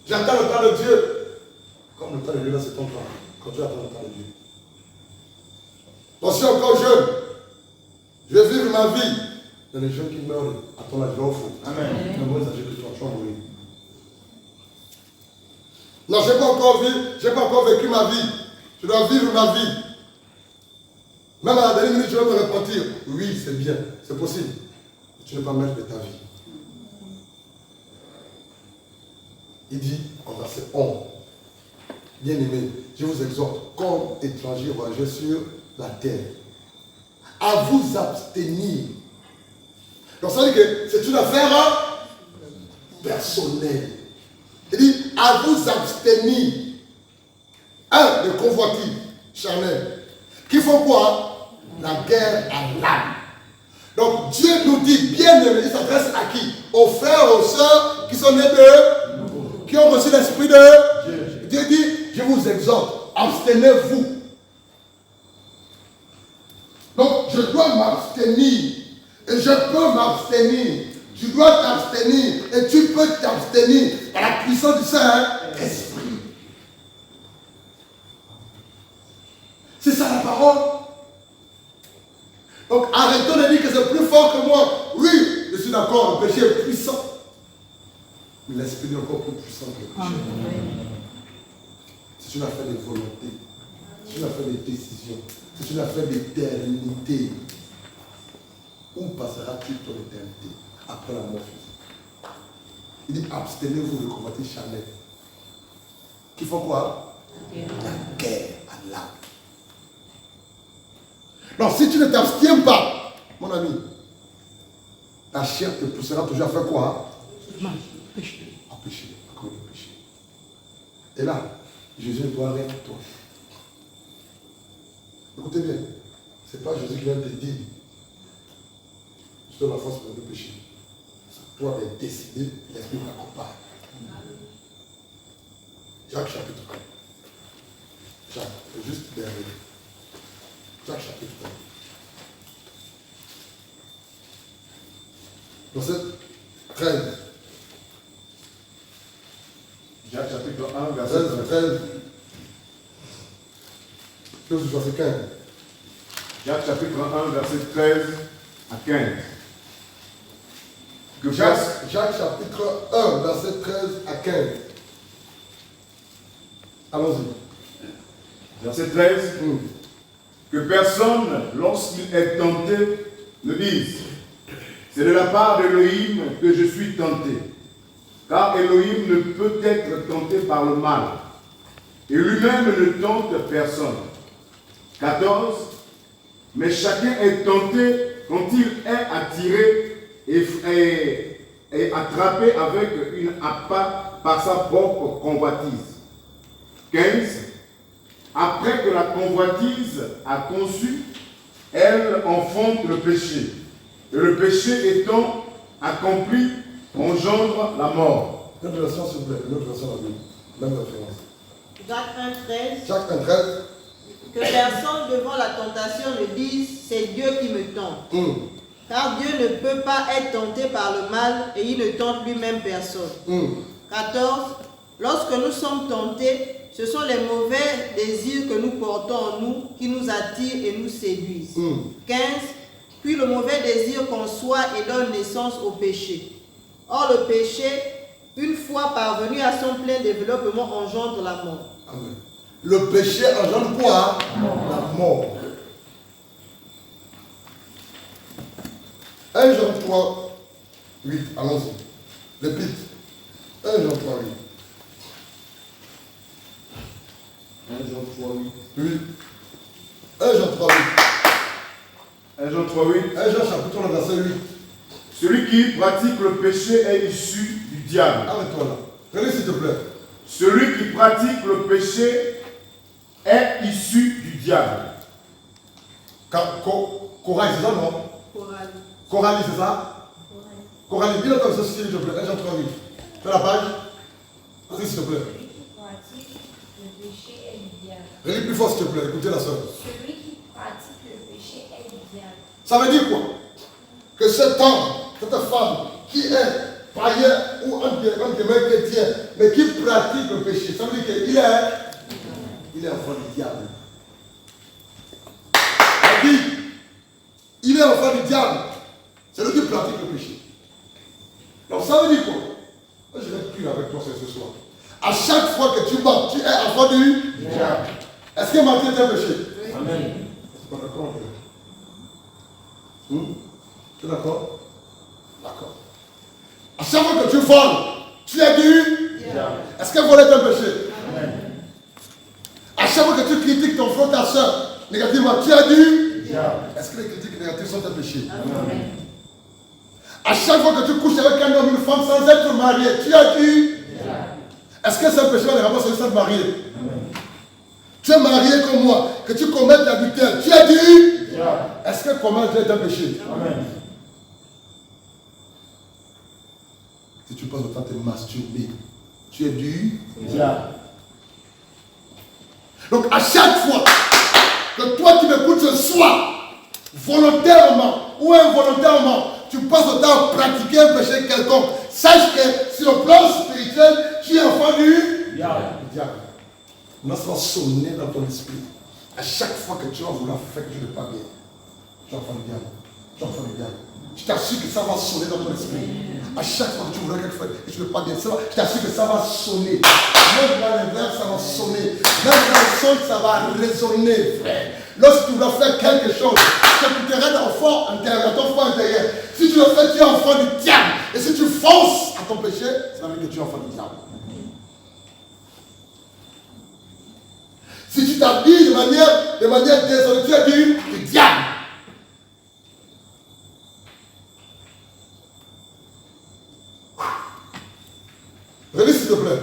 J'attends le temps de Dieu. Comme le temps de Dieu, là, c'est ton temps. Quand tu attends le temps de Dieu. Moi, je suis encore jeune. Je vais vivre ma vie. Il y a des jeunes qui meurent à ton âge, il faut. Amen. Mais moi, ça, j'ai que tu vas mourir. Non, je n'ai pas encore vécu ma vie. Je dois vivre ma vie. Même à la dernière minute, je vais me repentir. Oui, c'est bien, c'est possible. Mais tu n'es pas maître de ta vie. Il dit en verset 11, bien-aimés, je vous exhorte, comme étrangers voyageurs sur la terre, à vous abstenir. Donc ça veut dire que c'est une affaire personnelle. Il dit à vous abstenir. Un, de convoitises charnelles. Qui font quoi? La guerre à l'âme. Donc Dieu nous dit, bien-aimés, il s'adresse à qui? Aux frères, aux sœurs qui sont nés de, qui ont reçu l'esprit de Dieu. Dieu dit, je vous exhorte, abstenez-vous. Donc je dois m'abstenir. Et je peux m'abstenir. Tu dois t'abstenir. Et tu peux t'abstenir par la puissance du Saint-Esprit. C'est ça la parole. Donc arrêtons de dire que c'est plus fort que moi. Oui, je suis d'accord, le péché est puissant. Mais l'esprit est encore plus puissant que le péché. C'est une affaire de volonté. C'est une affaire de décision. C'est une affaire d'éternité. Où passeras-tu ton éternité après la mort physique? Il dit abstenez-vous de convoitises charnelles. Qui font quoi? La guerre à l'âme. Donc si tu ne t'abstiens pas, mon ami, ta chair te poussera toujours à faire quoi? À pécher, à commettre le péché. Et là, Jésus ne doit rien pour toi. Écoutez bien, ce n'est pas Jésus qui vient te dire, je te donne la force pour le péché. C'est toi de décider, l'esprit t'accompagne. Jacques chapitre 1. Jacques, juste derrière. Jacques chapitre 1. Verset 13. Jacques chapitre 1, verset 13. Verset 15. Jacques chapitre 1, verset 13 à 15. Que Jacques chapitre 1, verset 13 à 15. Allons-y. Verset 13. Que personne, lorsqu'il est tenté, ne dise, c'est de la part d'Élohim que je suis tenté. Car Élohim ne peut être tenté par le mal. Et lui-même ne tente personne. 14. Mais chacun est tenté quand il est attiré et attrapé avec une appât par sa propre convoitise. 15. Après que la convoitise a conçu, elle enfante le péché. Et le péché étant accompli, engendre la mort. Une version, s'il vous plaît. Une autre version, la Bible. Même référence. Jacques 1,13. Jacques 1,13. Que personne devant la tentation ne dise c'est Dieu qui me tente. Car Dieu ne peut pas être tenté par le mal et il ne tente lui-même personne. 14. Lorsque nous sommes tentés, ce sont les mauvais désirs que nous portons en nous qui nous attirent et nous séduisent. 15. Puis le mauvais désir conçoit et donne naissance au péché. Or le péché, une fois parvenu à son plein développement, engendre la mort. Amen. Le péché engendre quoi? La mort. 1 Jean 3, 8. Allons-y. Répète. 1 Jean 3, 8. 1 Jean 3, 8. Oui. 1 Jean 3, 8. 1 Jean 3, 8. 1 Jean chapitre 3, verset 8. Celui qui pratique le péché est issu du diable. Arrête-toi là. Regardez s'il te plaît. Celui qui pratique le péché est issue du diable. Coralie, c'est ça, non? Coralie. Coralie, c'est ça? Coralie, dis-le comme ça, s'il te plaît. Jean 38. Fais la page. Vas-y, s'il te plaît. Celui qui pratique le péché est du diable. Relis plus fort, s'il te plaît. Écoutez la soeur. Celui qui pratique le péché est du diable. Ça veut dire quoi? Que cet homme, cette femme, qui est païen ou un chrétien, mais qui pratique le péché, ça veut dire qu'il est enfant du diable. On dit, il est enfant du diable. C'est lui qui pratique le péché. Donc ça veut dire quoi? Moi, je vais plus avec toi ce soir. À chaque fois que tu mens, tu es enfant du diable. Est-ce que mentir est un péché? Amen. C'est pas d'accord. Tu es d'accord? D'accord. À chaque fois que tu voles, tu es du diable. Est-ce que voler est un péché? Amen. À chaque fois que tu critiques ton frère, ta soeur, négativement, tu es du Diable. Est-ce que les critiques négatives sont un péché? Amen. À chaque fois que tu couches avec un homme, une femme sans être marié, tu es du Diable. Est-ce que c'est un péché dans les rapports sur le marié? Amen. Tu es marié comme moi, que tu commettes l'adultère, tu es du Diable. Est-ce que commettre est un péché? Amen. Si tu passes le temps de te masturber, tu es du Diable. Donc à chaque fois que toi qui m'écoutes ce soir, volontairement ou involontairement, tu passes le temps à pratiquer un péché quelconque, sache que sur le plan spirituel, tu es enfant du Diable. diable. Maintenant, ça va sonner dans ton esprit. À chaque fois que tu vas vouloir faire quelque chose de pas bien, tu es enfant du diable. Tu es enfant du diable. Je t'assure que ça va sonner dans ton esprit. À chaque fois que tu voudrais quelque chose et tu ne veux pas bien, je t'assure que ça va sonner. Même dans les verres, ça va sonner. Même dans le son, ça va résonner, frère. Lorsque tu voudras faire quelque chose, ça coûterait ton fort intérieur, ton fort intérieur. Si tu le fais, tu es enfant du diable. Et si tu fonces à ton péché, ça veut dire que tu es enfant du diable. Si tu t'habilles de manière désolée, tu es du diable. Relis s'il te plaît.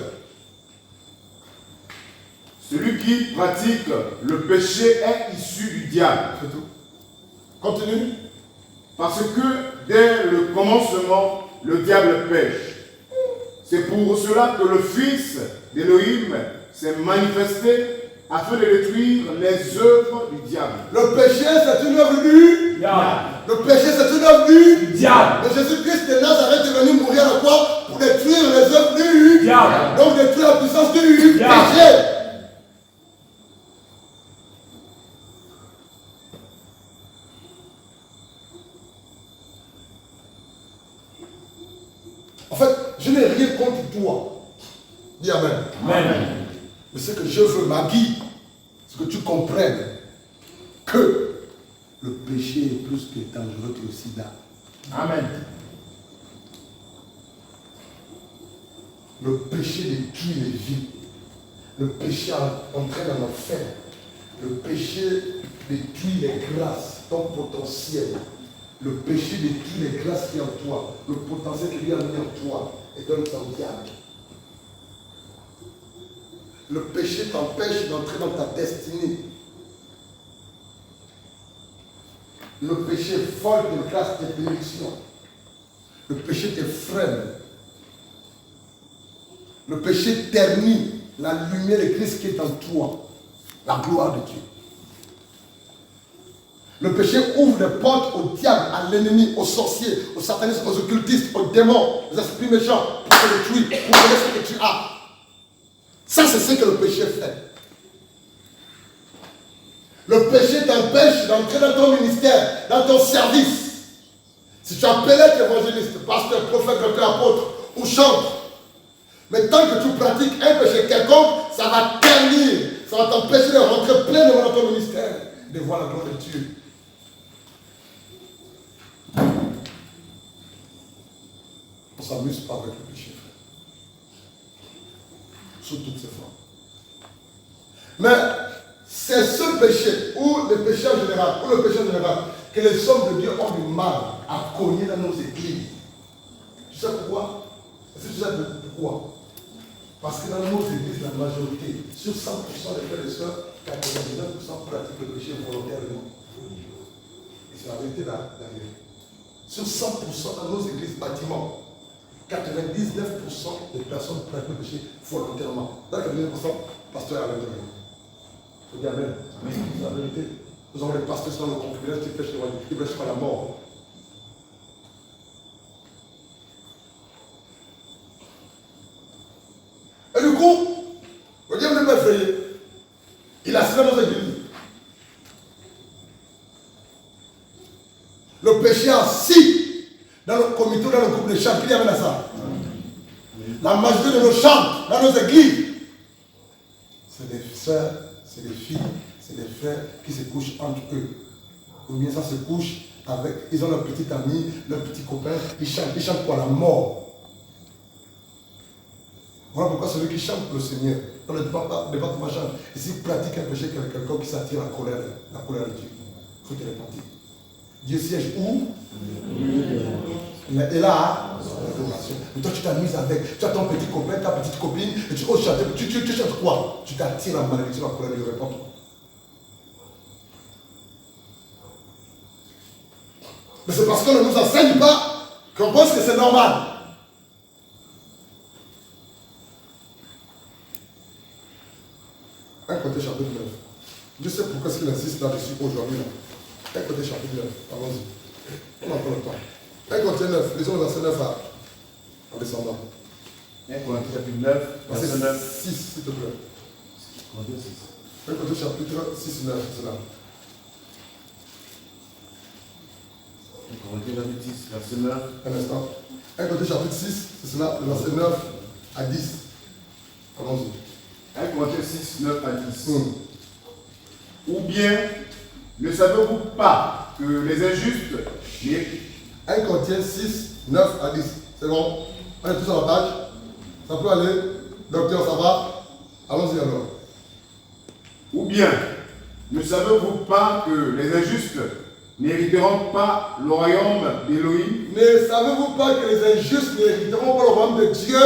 Celui qui pratique le péché est issu du diable. C'est tout. Continue. Parce que dès le commencement, le diable pêche. C'est pour cela que le Fils d'Élohim s'est manifesté afin de détruire les œuvres du diable. Le péché, c'est une œuvre du Diable. Le péché, c'est une œuvre du Diable. Mais Jésus-Christ de Nazareth est venu mourir à la croix pour détruire les œuvres du Diable. Donc détruire la puissance du Diable. péché. En fait, je n'ai rien contre toi. Dis Amen. Amen. Mais ce que je veux, ma vie, c'est que tu comprennes que le péché est plus que dangereux que le sida. Amen. Le péché détruit les vies. Le péché entraîne en enfer. Le péché détruit les grâces, ton potentiel. Le péché détruit les grâces qui sont en toi. Le potentiel que lui a mis en toi et donne ton diable. Le péché t'empêche d'entrer dans ta destinée. Le péché vole tes grâces, tes bénédictions. Le péché te freine. Le péché ternit la lumière de Christ qui est en toi. La gloire de Dieu. Le péché ouvre les portes au diable, à l'ennemi, aux sorciers, aux satanistes, aux occultistes, aux démons, aux esprits méchants, pour te détruire, pour voler ce que tu as. Ça, c'est ce que le péché fait. Le péché t'empêche d'entrer dans ton ministère, dans ton service. Si tu appelles être évangéliste, pasteur, prophète, docteur, apôtre, ou chante, mais tant que tu pratiques un péché quelconque, ça va ternir, ça va t'empêcher de rentrer pleinement dans ton ministère, de voir la gloire de Dieu. On ne s'amuse pas avec le péché, frère. Sous toutes ses formes. Mais c'est ce péché, ou le péché en général, que les hommes de Dieu ont du mal à cogner dans nos églises. Tu sais pourquoi? Est-ce que tu sais pourquoi? Parce que dans nos églises, la majorité, sur 100% des frères et sœurs, 99% pratiquent le péché volontairement. Et c'est la vérité d'ailleurs. Sur 100% dans nos églises bâtiments, 99% des personnes pratiquent le péché volontairement. Dans 99%, pasteur à l'intérieur. Faut dire Amen. C'est la vérité. Nous avons les pasteurs dans le concubinage qui prêchent pas la mort. Et du coup, le diable n'est pas effrayé. Il a cela dans l'église. Le péché assis dans le comité, dans le groupe de chants, qui amène à ça? La majorité de nos chants, dans nos églises, c'est des sœurs, c'est des filles, c'est des frères qui se couchent entre eux. Ou bien ça se couche avec, ils ont leur petit ami, leur petit copain, ils chantent pour la mort. Voilà pourquoi celui qui chante pour le Seigneur, dans le département chante, et s'il pratique un péché avec quelqu'un qui s'attire la colère de Dieu, il faut te repentir. Dieu siège où? Et là, l'adoration. Mais toi tu t'amuses avec, tu as ton petit copain, ta petite copine, et tu oses chanter, tu chantes quoi? Tu t'attires la malédiction, la colère de Dieu, réponds-toi. Mais c'est parce qu'on ne nous enseigne pas qu'on pense que c'est normal. Un côté chapitre 9. Je sais pourquoi il insiste là-dessus aujourd'hui. Un côté chapitre 9. Allons-y. On a pas le temps. Un côté 9. Lisons le verset 9 en descendant. Un côté chapitre 9, verset 9. 6, s'il te plaît. Un côté chapitre 6, 9, c'est là. Un côté chapitre 6, verset 9. Un instant. Un côté chapitre 6, c'est cela, le verset 9 à 10. Allons-y. 1 Corinthiens 6, 9 à 10. Ou bien, ne savez-vous pas que les injustes... 1 Corinthiens 6, 9 à 10. C'est bon? On est tous sur la page? Ça peut aller? Docteur, ça va? Allons-y alors. Ou bien, ne savez-vous pas que les injustes n'hériteront pas le royaume d'Élohim? Ne savez-vous pas que les injustes n'hériteront pas le royaume de Dieu?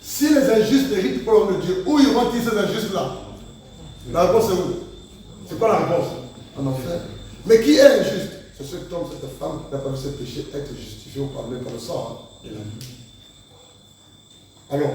Si les injustes n'héritent pas le royaume de Dieu, où iront-ils ces injustes-là? La réponse est où? C'est quoi la réponse? En enfer. Mais qui est injuste? C'est cet homme, cette femme qui n'a pas vu ses péchés être justifié ou pardonné par le sang. Hein? Alors.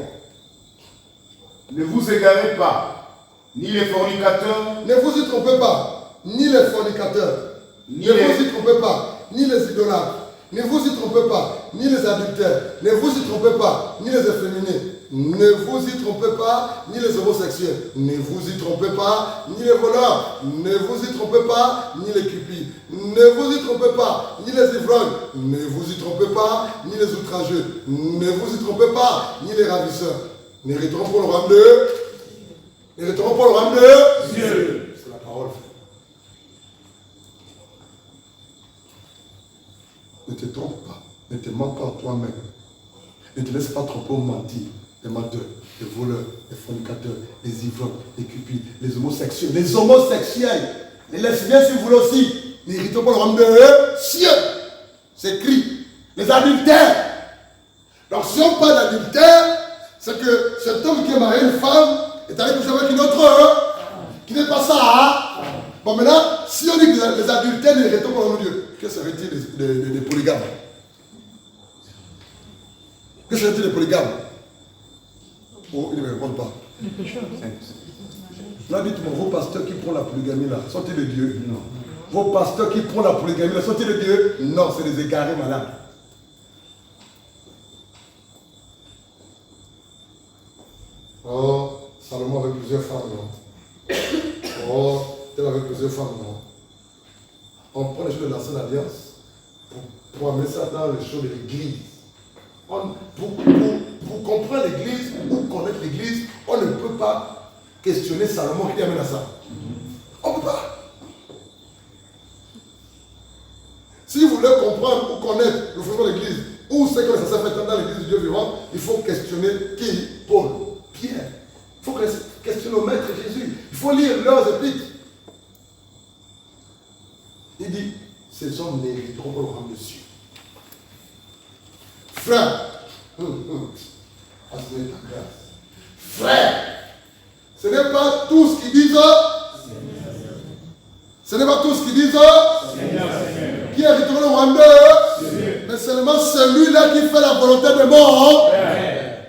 Ne vous égarez pas, ni les fornicateurs. Ne vous y trompez pas, ni les fornicateurs. Ne vous y trompez pas, ni les idolâtres. Ne vous y trompez pas, ni les adultères. Ne vous y trompez pas, ni les efféminés. Ne vous y trompez pas, ni les homosexuels. Ne vous y trompez pas, ni les voleurs. Ne vous y trompez pas, ni les cupides. Ne vous y trompez pas, ni les ivrognes. Ne vous y trompez pas, ni les outrageux. Ne vous y trompez pas, ni les ravisseurs. N'hériteront pas le royaume de... N'hériteront pas le royaume de... Dieu. C'est la parole. Ne te trompe pas, ne te mens pas en toi-même. Ne te laisse pas tromper au mentir. Les menteurs, les voleurs, les fornicateurs, les ivrognes, les cupides, les homosexuels. Les homosexuels, les lesbiennes si vous voulez aussi, n'héritent pas le royaume de cieux. C'est écrit. Les adultères. Donc si on parle d'adultère, c'est que cet homme qui a marié une femme est allé coucher avec une autre, qui n'est pas ça. Hein? Bon maintenant, si on dit que les adultères n'héritent pas le royaume de Dieu, que serait-il des polygames? Que serait-il des polygames? Oh, il ne me répond pas. Là, dites-moi, vos pasteurs qui prennent la polygamie là, sont-ils de Dieu? Non. Vos pasteurs qui prennent la polygamie là, sont-ils de Dieu? Non, c'est des égarés malades. Oh, Salomon avec plusieurs femmes, non? Oh, tel avec plusieurs femmes, non? On prend les choses de l'ancienne alliance pour amener ça dans les choses de l'église. Pour comprendre l'église ou connaître l'église, on ne peut pas questionner Salomon qui amène à ça. On ne peut pas. Si vous voulez comprendre ou connaître le fonctionnement de l'église, ou ce que ça s'est fait dans l'église de Dieu vivant, il faut questionner qui? Paul, Pierre. Il faut questionner le maître Jésus. Il faut lire leurs épîtres. Il dit, ces hommes n'hériteront pas le royaume de Dieu. Frère, à ce état. tous qui disent ce n'est pas tous qui disent qui hériteront le royaume de Dieu, mais seulement celui-là qui fait la volonté de mon Père.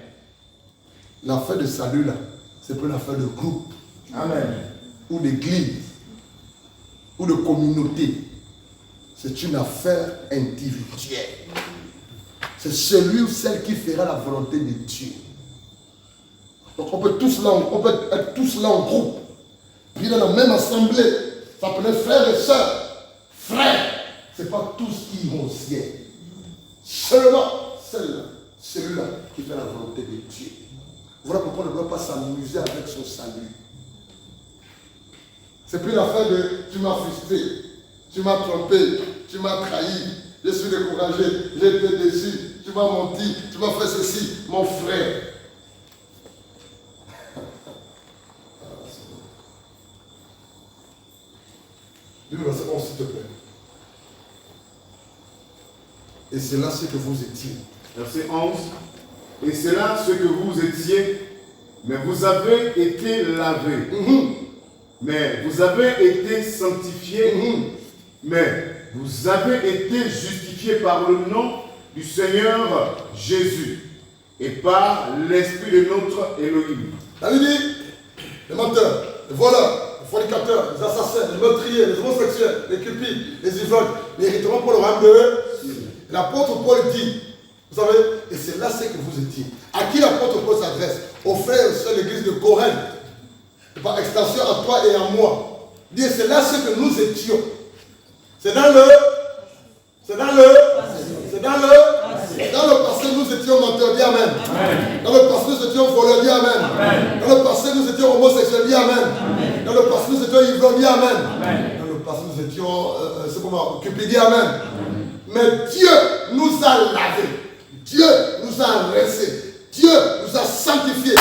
L'affaire de salut là, c'est pas une affaire de groupe. Amen. Ou d'église, ou de communauté. C'est une affaire individuelle. C'est celui ou celle qui fera la volonté de Dieu. Donc on peut être tous là en groupe. Puis dans la même assemblée, ça peut être frères et sœurs. Frères, ce n'est pas tous qui vont au ciel. Seulement celui-là qui fait la volonté de Dieu. Voilà pourquoi on ne doit pas s'amuser avec son salut. C'est plus l'affaire de tu m'as frustré, tu m'as trompé, tu m'as trahi, je suis découragé, j'ai été déçu, tu m'as menti, tu m'as fait ceci, mon frère. Dis le verset 11 s'il te plaît. Et c'est là ce que vous étiez. Verset 11. Et c'est là ce que vous étiez, mais vous avez été lavés. Mais vous avez été sanctifiés. Mais vous avez été justifiés par le nom du Seigneur Jésus et par l'Esprit de notre Elohim. Ça veut dire, les menteurs, les voleurs, les fornicateurs, les assassins, les meurtriers, les homosexuels, les cupides, les ivrognes, les hériteront pour le royaume de Dieu. L'apôtre Paul dit, vous savez, et c'est là ce que vous étiez. À qui l'apôtre Paul s'adresse? Aux frères et sœurs de l'église de Corinthe. Par extension à toi et à moi. Dit, c'est là ce que nous étions. C'est dans le passé, nous étions menteurs, dis amen. Dans le passé, nous étions voleurs, dis amen. Dans le passé, nous étions homosexuels, dis amen. Dans le passé, nous étions ivrognes, dis amen. Dans le passé, nous étions, occupés, dis amen. Mais Dieu nous a lavés. Dieu nous a rincés. Dieu nous a sanctifiés.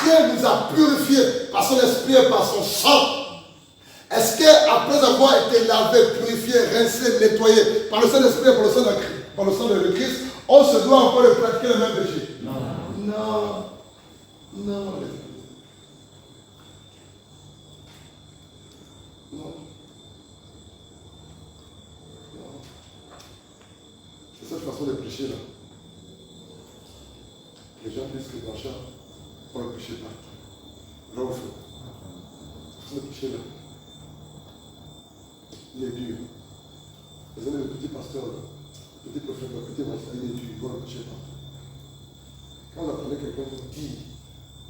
Dieu nous a purifiés par son esprit et par son sang. Est-ce qu'après avoir été lavé, purifié, rincé, nettoyé par le Saint-Esprit et par le sang de Christ, on se doit encore de pratiquer le même péché? Non. Non. C'est cette façon de prêcher là. Les gens disent que Blanchard, on le péché partout. Là, on fait. C'est le péché là. Il est dur. Vous avez le petit pasteur, le petit prophète, le petit master, il est dur, il doit le péché partout. Quand on apprenait quelqu'un pour dire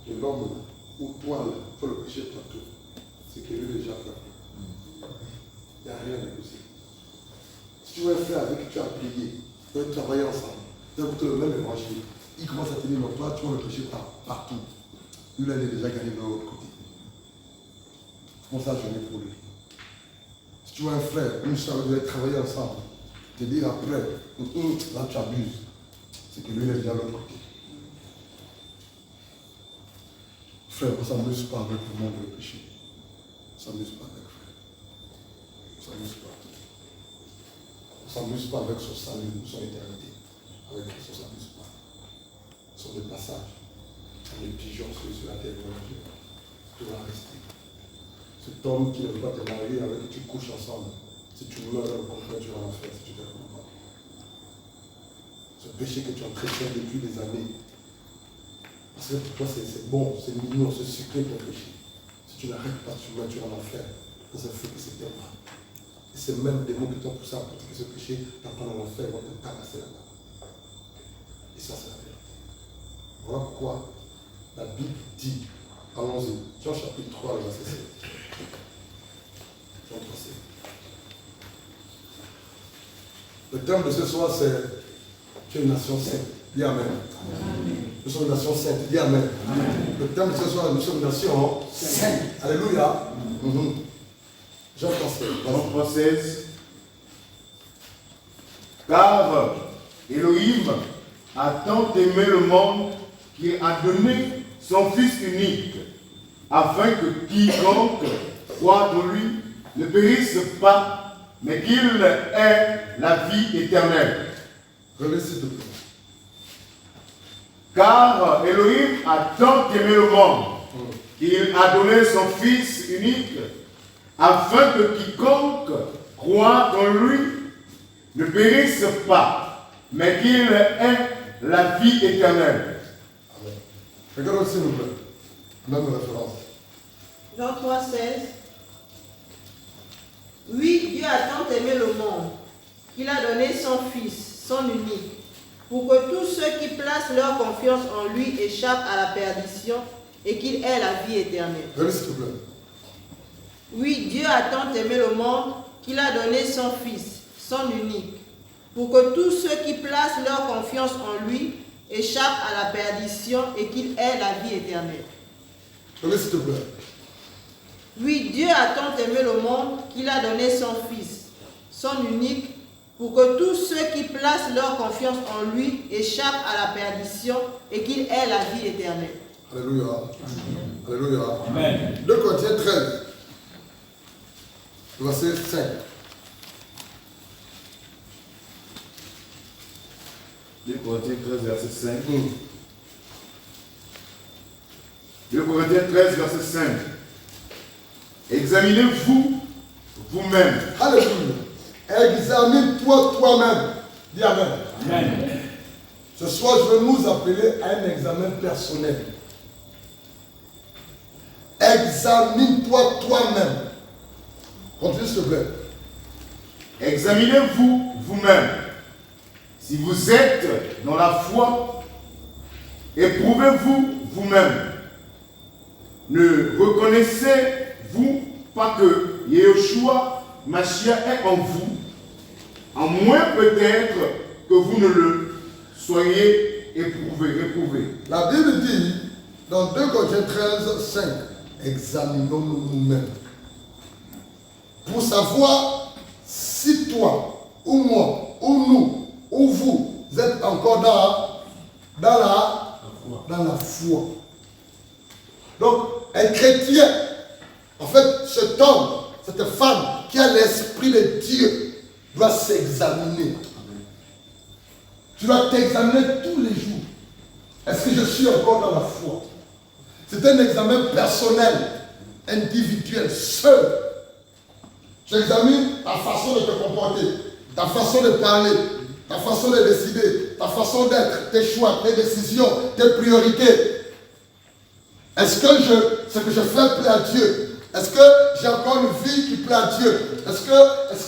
que l'homme ou toi, il faut le péché partout, c'est que lui déjà fait. Il n'y a rien à négocier. Si tu veux faire avec qui tu as prié, tu veux travailler ensemble, tu veux écouter le même évangile, il commence à te dire, non, toi, tu vas le péché partout. Lui, là, il est déjà gagné de l'autre côté. C'est pour ça que je n'ai pour lui. Si tu vois un frère, une soeur, vous allez travailler ensemble, te dire après, là tu abuses, c'est que lui il est déjà de l'autre côté. Frère, on ne s'amuse pas avec le monde du péché. On ne s'amuse pas avec frère. On ne s'amuse pas. On ne s'amuse pas avec son salut, son éternité. Avec Christ, on ne s'amuse pas. Ce sont des passages. Les pigeons sur la terre de Dieu. Tu vas rester. Cet homme qui ne veut pas te marier, avec qui tu couches ensemble, si tu meurs dans le contraire, tu vas en faire si tu ne te réponds pas. Ce péché que tu entretiens depuis des années, parce que pour toi c'est bon, c'est mignon, c'est sucré ton péché. Si tu n'arrêtes pas, tu vas en enfer. Dans un feu que c'est pas. Et c'est même des mots qui t'ont poussé à pratiquer ce péché, t'attendent en enfer, ils vont te tabasser là-bas. Et ça, c'est la vérité. Voilà pourquoi la Bible dit, allons-y, Jean chapitre 3, le verset 7. Le thème de ce soir, c'est tu es une nation sainte. Dis Amen. Nous sommes une nation sainte. Dis Amen. Le thème de ce soir, nous sommes une nation sainte. Alléluia. Jean 16. Car Elohim a tant aimé le monde qu'il a donné son Fils unique, afin que quiconque croit en lui ne périsse pas, mais qu'il ait la vie éternelle. Relais s'il te plaît. Car Elohim a tant aimé le monde qu'il a donné son Fils unique, afin que quiconque croit en lui ne périsse pas, mais qu'il ait la vie éternelle. Amen. Regarde s'il vous plaît. Même référence. Jean 3, 16. Oui, Dieu a tant aimé le monde qu'il a donné son Fils, son unique, pour que tous ceux qui placent leur confiance en lui échappent à la perdition et qu'il ait la vie éternelle. Venez s'il vous plaît. Oui, Dieu a tant aimé le monde qu'il a donné son Fils, son unique, pour que tous ceux qui placent leur confiance en lui échappent à la perdition et qu'il ait la vie éternelle. Venez s'il te plaît. Oui, Dieu a tant aimé le monde qu'il a donné son Fils, son unique, pour que tous ceux qui placent leur confiance en lui échappent à la perdition et qu'il ait la vie éternelle. Alléluia. Alléluia. Amen. 2 Corinthiens 13, verset 5. Deux Corinthiens 13, verset 5. 2 Corinthiens 13, verset 5. Examinez-vous vous-même. Alléluia. Examine-toi toi-même. Dis Amen. Amen. Ce soir, je vais nous appeler à un examen personnel. Examine-toi toi-même. Continue s'il te plaît. Examinez-vous vous-même. Si vous êtes dans la foi, éprouvez-vous vous-même. Ne reconnaissez-vous pas que Yeshua Mashiach est en vous, à moins peut-être que vous ne le soyez réprouvé. La Bible dit dans 2 Corinthiens 13, 5, examinons-nous nous-mêmes pour savoir si toi, ou moi, ou nous, ou vous êtes encore dans la foi. Donc, un chrétien, en fait, cet homme, cette femme qui a l'esprit de Dieu doit s'examiner. Tu dois t'examiner tous les jours. Est-ce que je suis encore dans la foi? C'est un examen personnel, individuel, seul. J'examine ta façon de te comporter, ta façon de parler, ta façon de décider, ta façon d'être, tes choix, tes décisions, tes priorités. Est-ce que ce que je fais plaît à Dieu? Est-ce que j'ai encore une vie qui plaît à Dieu? Est-ce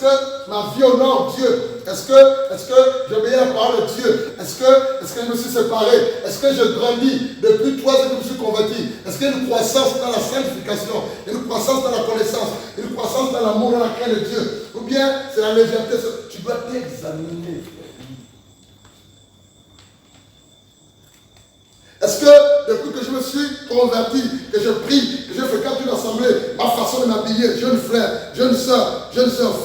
que ma vie honore Dieu? Est-ce que j'obéis à la parole de Dieu? Est-ce que je me suis séparé? Est-ce que je grandis depuis 3 ans que je me suis converti? Est-ce qu'il y a une croissance dans la sanctification, une croissance dans la connaissance, une croissance dans l'amour, dans la crainte de Dieu? Ou bien c'est la légèreté? Tu dois t'examiner. Est-ce que depuis que je me suis converti, que je prie, que je fréquente une assemblée, ma façon de m'habiller, jeune frère, jeune soeur,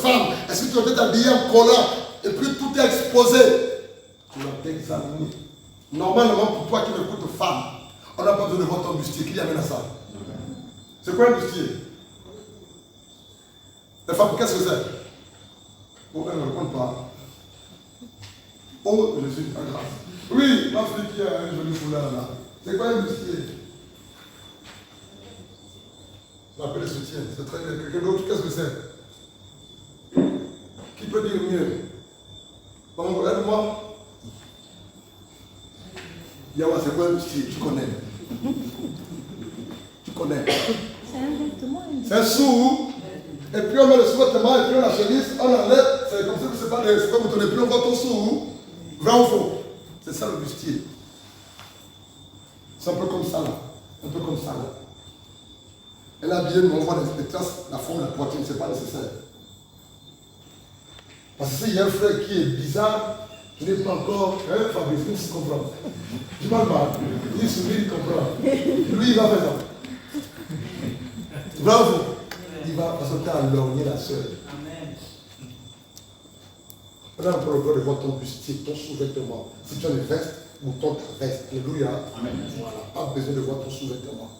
femme, est-ce que tu dois t'habiller en collant et puis tout est exposé? Tu dois t'examiner. Normalement, pour toi qui m'écoutes, femme, on n'a pas besoin de voir ton bustier. Qui amène à ça? C'est quoi un bustier? Les femmes, qu'est-ce que c'est? Oh, elle ne répond pas. Oh, je suis pas grave. Oui, ma fille qui a un joli foulard là. C'est quoi un bustier? On appelle le soutien. C'est très bien. Quelqu'un d'autre, qu'est-ce que c'est? Qui peut dire mieux? Bon, regarde-moi. Yawa, c'est quoi un bustier? Tu connais. Tu connais. C'est un sou. Et puis on met le sous-vêtement, et puis on la chemise, on enlève. C'est comme ça que c'est pas vous et puis on voit ton sou. Vrai ou faux? C'est ça le bustier. C'est un peu comme ça là. Un peu comme ça là. Elle a habillé, mais on voit les traces, la forme de la poitrine, c'est pas nécessaire. Parce que s'il y a un frère qui est bizarre, je n'ai pas encore, hein, Fabrice, il se comprend. Je m'en parle. Il sourit, il comprend. Lui, il va faire ça. Bravo. Il va sauter à lorgner la sœur. Maintenant, on peut encore voir ton bustier, ton sous-vêtement. Si tu as une veste, ou ton veste. Alléluia. Amen. Voilà. Pas besoin de voir ton sous-vêtement.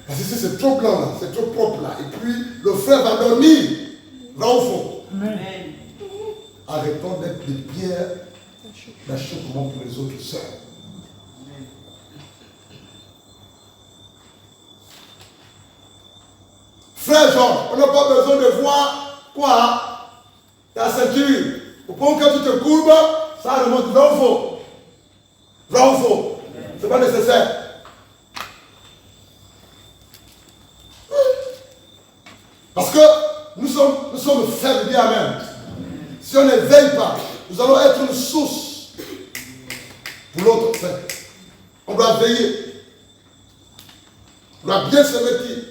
Parce que c'est trop blanc là, c'est trop propre là. Et puis, le frère va dormir. Va au fond. Amen. Arrêtons d'être des pierres d'achoppement pour les autres sœurs. Frère Georges, on n'a pas besoin de voir quoi? Ta ceinture. Au point où quand tu te courbes, ça remonte. Vrai ou faux? Vrai ou faux? C'est pas nécessaire. Parce que nous sommes faibles, bien même. Si on ne veille pas, nous allons être une source pour l'autre frère. On doit veiller. On doit bien se vêtir.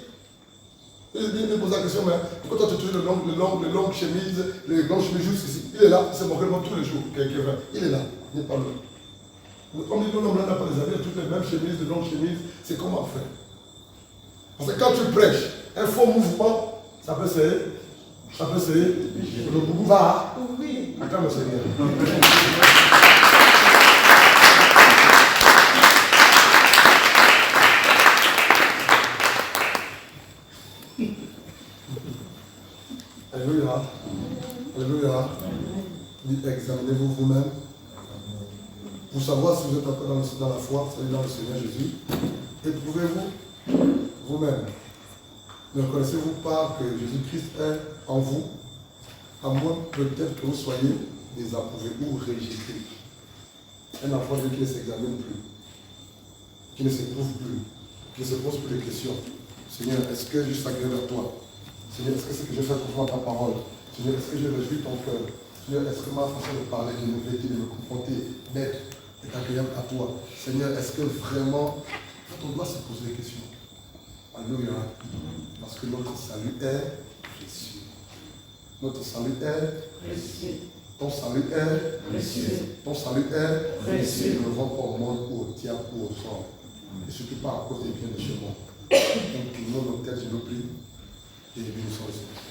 Je me pose la question, mais pourquoi toi tu trouves les longues chemises jusqu'ici? Il est là, c'est mon réellement tous les jours. Il est là, il n'est pas là. On dit que l'homme n'a pas les habits, toutes les mêmes chemises, les longues chemises, c'est comment faire? Parce que quand tu prêches, un faux mouvement, ça peut se. Le boubou va. Oui. Attends, le Seigneur. Alléluia. Alléluia. Examinez-vous vous-même pour savoir si vous êtes encore dans la foi, c'est-à-dire dans le Seigneur Jésus. Éprouvez-vous vous-même. Ne reconnaissez-vous pas que Jésus-Christ est en vous, à moins peut-être que vous soyez désapprouvé ou rejeté. Un enfant de Dieu qui ne s'examine plus, qui ne s'éprouve plus, qui ne se pose plus de questions. Seigneur, est-ce que je suis agréable à toi? Seigneur, est-ce que c'est que je fais confiance à ta parole? Seigneur, est-ce que je réjouis ton cœur? Seigneur, est-ce que ma façon de parler, de me vêtir, de me confronter, d'être, est agréable à toi? Seigneur, est-ce que vraiment, on doit se poser des questions? Alléluia. Parce que notre salut est précieux. Notre salut est précieux. Ton salut est précieux. Ton salut est précieux. Ne rends pas au monde ou au diable ou au sang. Et surtout pas à cause des biens de chez moi. Donc, nous, nos têtes, je nous prie. Et bénissons le Seigneur.